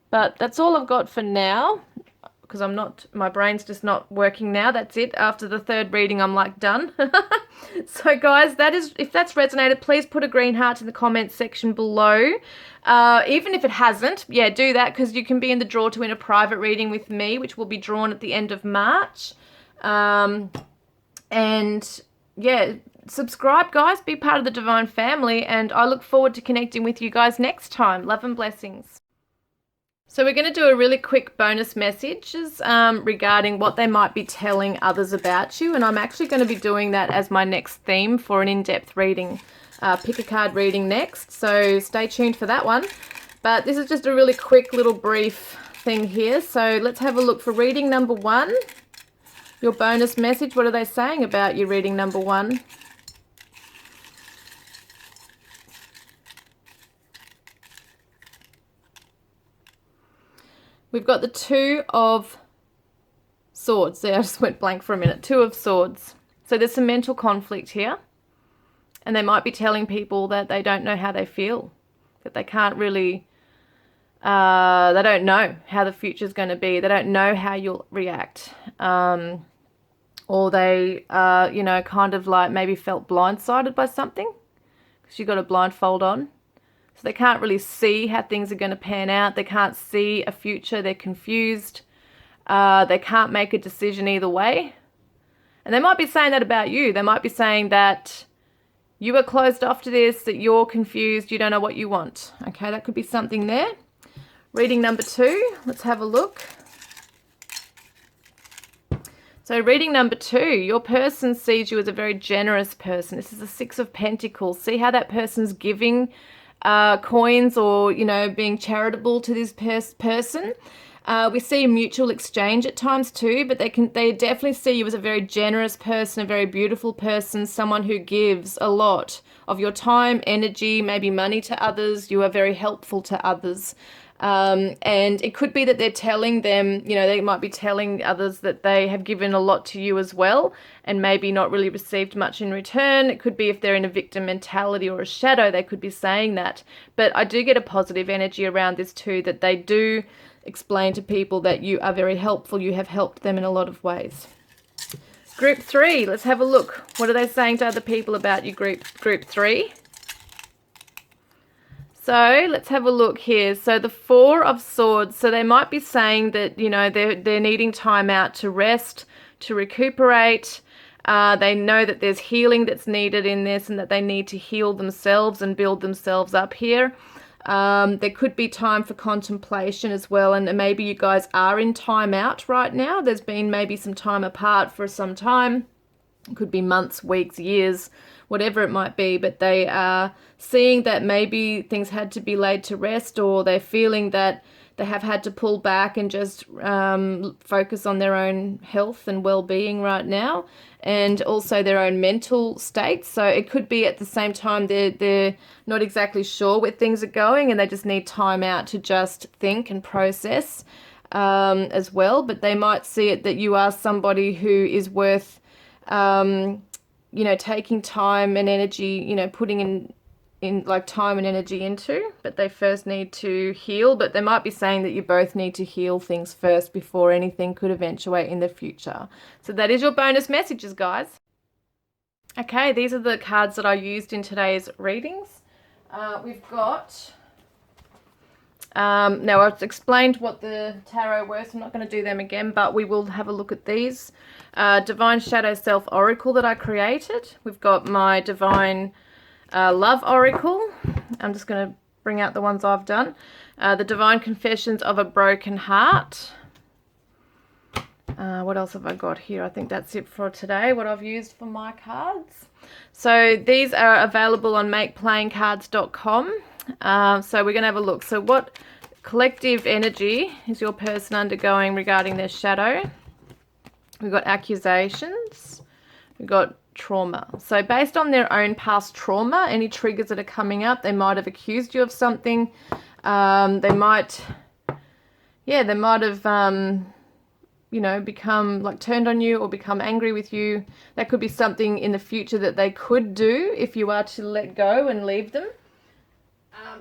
A: But that's all I've got for now, because my brain's just not working now. That's it. After the third reading, I'm like done. So guys, if that's resonated, please put a green heart in the comments section below. Even if it hasn't, yeah, do that, because you can be in the draw to win a private reading with me, which will be drawn at the end of March. And yeah, subscribe, guys. Be part of the divine family, and I look forward to connecting with you guys next time. Love and blessings. So we're going to do a really quick bonus messages regarding what they might be telling others about you. And I'm actually going to be doing that as my next theme for an in-depth reading, pick a card reading next. So stay tuned for that one. But this is just a really quick little brief thing here. So let's have a look for reading number 1. Your bonus message, what are they saying about you, reading number 1? We've got the 2 of Swords. There, I just went blank for a minute. 2 of Swords. So there's some mental conflict here. And they might be telling people that they don't know how they feel. That they can't really, they don't know how the future's going to be. They don't know how you'll react. Or they, you know, kind of like maybe felt blindsided by something. Because you've got a blindfold on. So they can't really see how things are going to pan out. They can't see a future. They're confused. They can't make a decision either way. And they might be saying that about you. They might be saying that you are closed off to this, that you're confused, you don't know what you want. Okay, that could be something there. Reading number 2. Let's have a look. So reading number 2, your person sees you as a very generous person. This is the 6 of Pentacles. See how that person's giving coins, or, you know, being charitable to this person. We see a mutual exchange at times too, but they definitely see you as a very generous person, a very beautiful person, someone who gives a lot of your time, energy, maybe money to others. You are very helpful to others. And it could be that they're telling them, you know, they might be telling others that they have given a lot to you as well, and maybe not really received much in return. It could be if they're in a victim mentality or a shadow, they could be saying that. But I do get a positive energy around this too, that they do explain to people that you are very helpful. You have helped them in a lot of ways. Group 3, let's have a look. What are they saying to other people about you, group 3? So let's have a look here. So the 4 of Swords. So they might be saying that, you know, they're needing time out to rest, to recuperate. They know that there's healing that's needed in this, and that they need to heal themselves and build themselves up here. There could be time for contemplation as well, and maybe you guys are in time out right now. There's been maybe some time apart for some time. It could be months, weeks, years, whatever it might be, but they are seeing that maybe things had to be laid to rest, or they're feeling that they have had to pull back and just focus on their own health and well-being right now, and also their own mental state. So it could be at the same time they're not exactly sure where things are going, and they just need time out to just think and process as well. But they might see it that you are somebody who is worth you know, taking time and energy, you know, putting in like time and energy into, but they first need to heal. But they might be saying that you both need to heal things first before anything could eventuate in the future. So that is your bonus messages, guys. Okay, these are the cards that I used in today's readings. We've got now I've explained what the tarot were, so I'm not going to do them again, but we will have a look at these. Divine Shadow Self Oracle that I created. We've got my Divine Love Oracle. I'm just going to bring out the ones I've done. The Divine Confessions of a Broken Heart. What else have I got here? I think that's it for today, what I've used for my cards. So these are available on makeplayingcards.com. So we're going to have a look. So what collective energy is your person undergoing regarding their shadow? We've got accusations. We've got trauma. So based on their own past trauma, any triggers that are coming up, they might have accused you of something. They might have, you know, become like turned on you or become angry with you. That could be something in the future that they could do if you are to let go and leave them.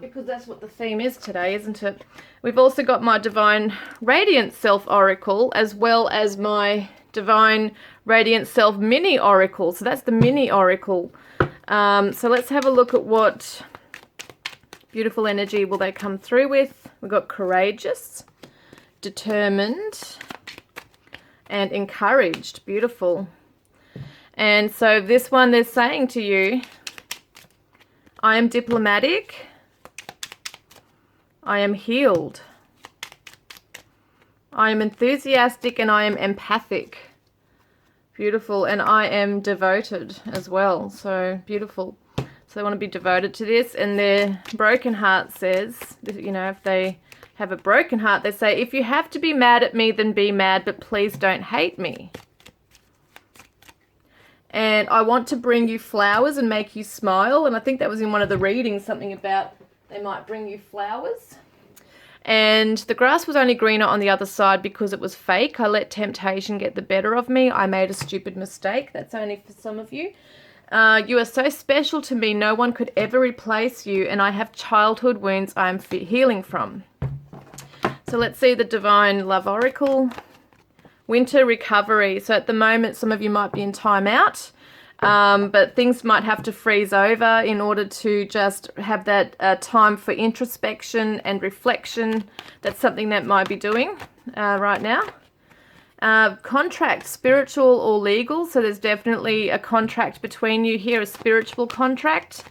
A: Because that's what the theme is today, isn't it? We've also got my Divine Radiant Self Oracle as well as my Divine Radiant Self Mini Oracle. So that's the Mini Oracle. So let's have a look at what beautiful energy will they come through with. We've got courageous, determined, and encouraged. Beautiful. And so this one, they're saying to you, I am diplomatic. I am healed. I am enthusiastic and I am empathic. Beautiful. And I am devoted as well. So beautiful. So they want to be devoted to this. And their broken heart says, you know, if they have a broken heart, they say, if you have to be mad at me, then be mad, but please don't hate me. And I want to bring you flowers and make you smile. And I think that was in one of the readings, something about they might bring you flowers. And the grass was only greener on the other side because it was fake. I let temptation get the better of me. I made a stupid mistake. That's only for some of you. You are so special to me. No one could ever replace you. And I have childhood wounds I am healing from. So let's see the Divine Love Oracle. Winter recovery. So at the moment, some of you might be in timeout. But things might have to freeze over in order to just have that time for introspection and reflection. That's something that might be doing right now. Contract, spiritual or legal. So there's definitely a contract between you here, a spiritual contract.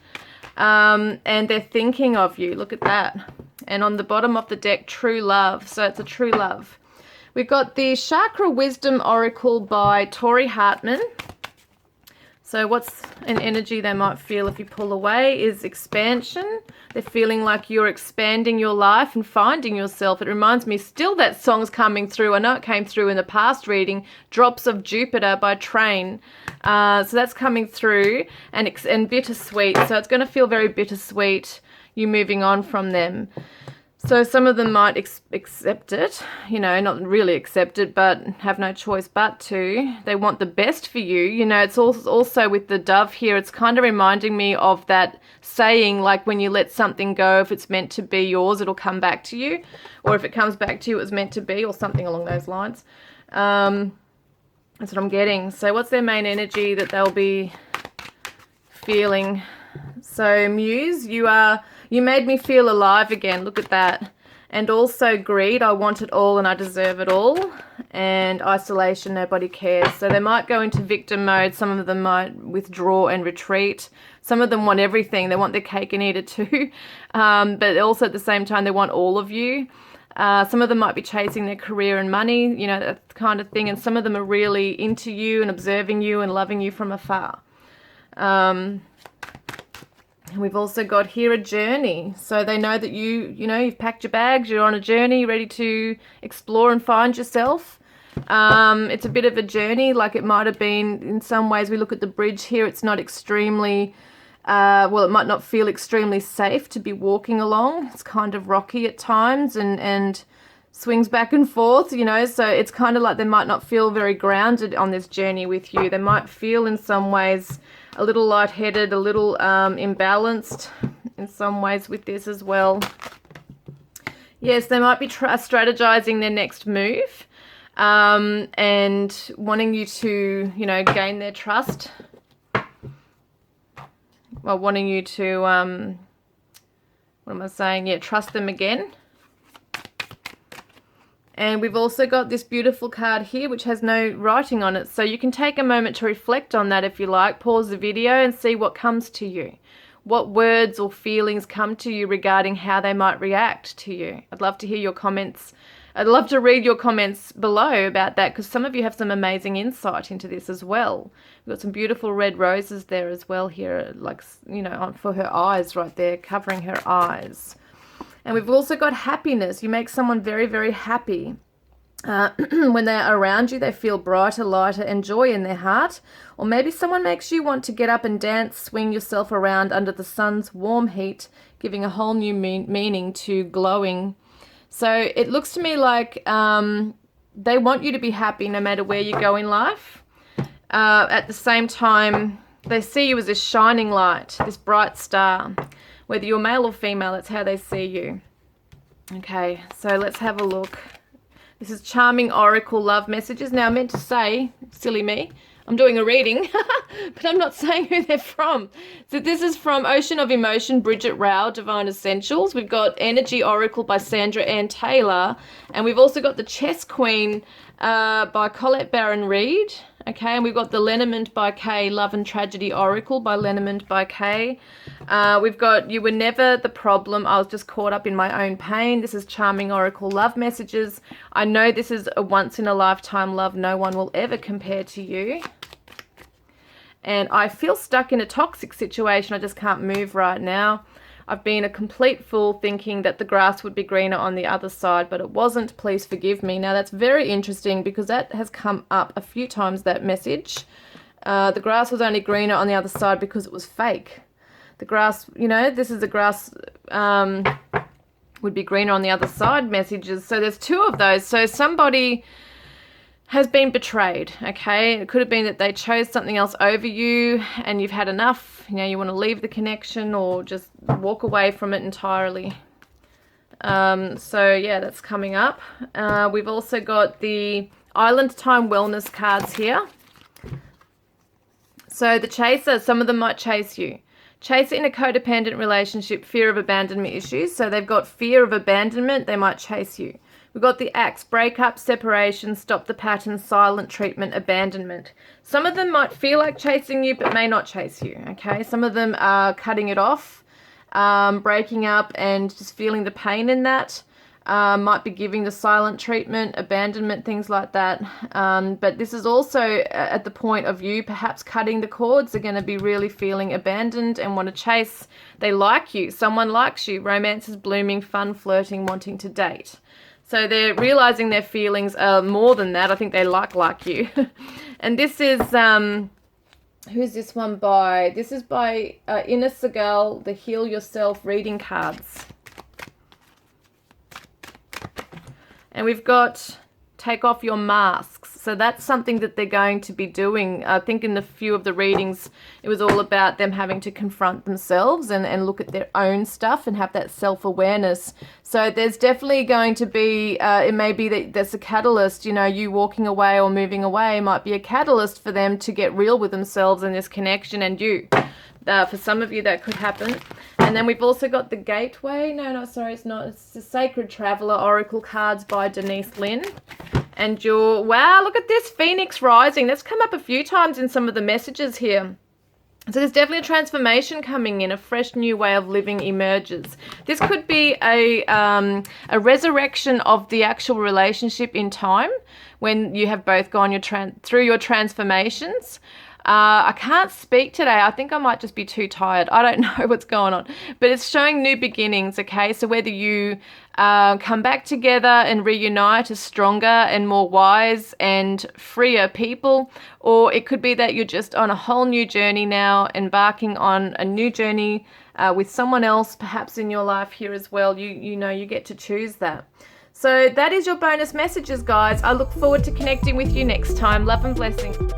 A: And they're thinking of you. Look at that. And on the bottom of the deck, true love. So it's a true love. We've got the Chakra Wisdom Oracle by Tori Hartman. So what's an energy they might feel if you pull away is expansion. They're feeling like you're expanding your life and finding yourself. It reminds me still that song's coming through. I know it came through in the past reading, Drops of Jupiter by Train. So that's coming through and bittersweet. So it's going to feel very bittersweet, you moving on from them. So some of them might accept it, you know, not really accept it, but have no choice but to. They want the best for you. You know, it's also with the dove here, it's kind of reminding me of that saying, like when you let something go, if it's meant to be yours, it'll come back to you. Or if it comes back to you, it was meant to be, or something along those lines. That's what I'm getting. So what's their main energy that they'll be feeling? So Muse, you made me feel alive again. Look at that. And also greed. I want it all and I deserve it all. And isolation. Nobody cares. So they might go into victim mode. Some of them might withdraw and retreat. Some of them want everything. They want their cake and eat it too. But also at the same time, they want all of you. Some of them might be chasing their career and money. You know, that kind of thing. And some of them are really into you and observing you and loving you from afar. We've also got here a journey. So they know that you've packed your bags, you're on a journey, you're ready to explore and find yourself. It's a bit of a journey, like it might have been in some ways. We look at the bridge here, it's not extremely, it might not feel extremely safe to be walking along. It's kind of rocky at times and swings back and forth, you know, so it's kind of like they might not feel very grounded on this journey with you. They might feel in some ways a little lightheaded, a little imbalanced in some ways with this as well. Yes, they might be strategizing their next move and wanting you to, you know, gain their trust. Well, wanting you to, what am I saying? Yeah, trust them again. And we've also got this beautiful card here which has no writing on it. So you can take a moment to reflect on that if you like. Pause the video and see what comes to you. what words or feelings come to you regarding how they might react to you. I'd love to hear your comments. I'd love to read your comments below about that, because some of you have some amazing insight into this as well. We've got some beautiful red roses there as well here, like, you know, for her eyes right there, covering her eyes. And we've also got happiness. You make someone very, very happy. When they're around you, they feel brighter, lighter, and joy in their heart. Or maybe someone makes you want to get up and dance, swing yourself around under the sun's warm heat, giving a whole new meaning to glowing. So it looks to me like they want you to be happy no matter where you go in life. At the same time, they see you as a shining light, this bright star. Whether you're male or female, that's how they see you. Okay, so let's have a look. This is Charming Oracle Love Messages. Now, I meant to say, silly me, I'm doing a reading, but I'm not saying who they're from. So this is from Ocean of Emotion, Bridget Rao, Divine Essentials. We've got Energy Oracle by Sandra Ann Taylor. And we've also got the Chess Queen by Colette Baron Reid. Okay, and we've got the Lenormand by Kay, Love and Tragedy Oracle by Lenormand by Kay. We've got You Were Never the Problem, I Was Just Caught Up in My Own Pain. This is Charming Oracle Love Messages. I know this is a once-in-a-lifetime love no one will ever compare to you. And I feel stuck in a toxic situation. I just can't move right now. I've been a complete fool thinking that the grass would be greener on the other side, but it wasn't. Please forgive me. Now, that's very interesting because that has come up a few times, that message. The grass was only greener on the other side because it was fake. The grass, you know, this is the grass would be greener on the other side messages. So there's two of those. So somebody has been betrayed, okay? It could have been that they chose something else over you and you've had enough. You know, you want to leave the connection or just walk away from it entirely. So, yeah, that's coming up. We've also got the Island Time Wellness cards here. So the chaser, some of them might chase you. Chaser in a codependent relationship, fear of abandonment issues. So they've got fear of abandonment, they might chase you. We've got the axe, breakup, separation, stop the pattern, silent treatment, abandonment. Some of them might feel like chasing you, but may not chase you, okay? Some of them are cutting it off, breaking up and just feeling the pain in that. Might be giving the silent treatment, abandonment, things like that. But this is also at the point of you perhaps cutting the cords. They're going to be really feeling abandoned and want to chase. They like you. Someone likes you. Romance is blooming, fun, flirting, wanting to date. So they're realizing their feelings are more than that. I think they like you. And this is, who's this one by? This is by Inna Segal, the Heal Yourself reading cards. And we've got Take Off Your Masks. So that's something that they're going to be doing. I think in the few of the readings, it was all about them having to confront themselves and look at their own stuff and have that self-awareness. So there's definitely going to be, it may be that there's a catalyst, you know, you walking away or moving away might be a catalyst for them to get real with themselves and this connection and you. For some of you, that could happen. And then we've also got the Gateway. No, sorry, it's not. It's the Sacred Traveler Oracle cards by Denise Lynn. And wow, look at this, Phoenix Rising. That's come up a few times in some of the messages here. So there's definitely a transformation coming in, a fresh new way of living emerges. This could be a resurrection of the actual relationship in time when you have both gone through your transformations. I can't speak today. I think I might just be too tired. I don't know what's going on. But it's showing new beginnings, okay? So whether you come back together and reunite as stronger and more wise and freer people, or it could be that you're just on a whole new journey now, embarking on a new journey with someone else perhaps in your life here as well. You know, you get to choose that. So that is your bonus messages, guys. I look forward to connecting with you next time. Love and blessings.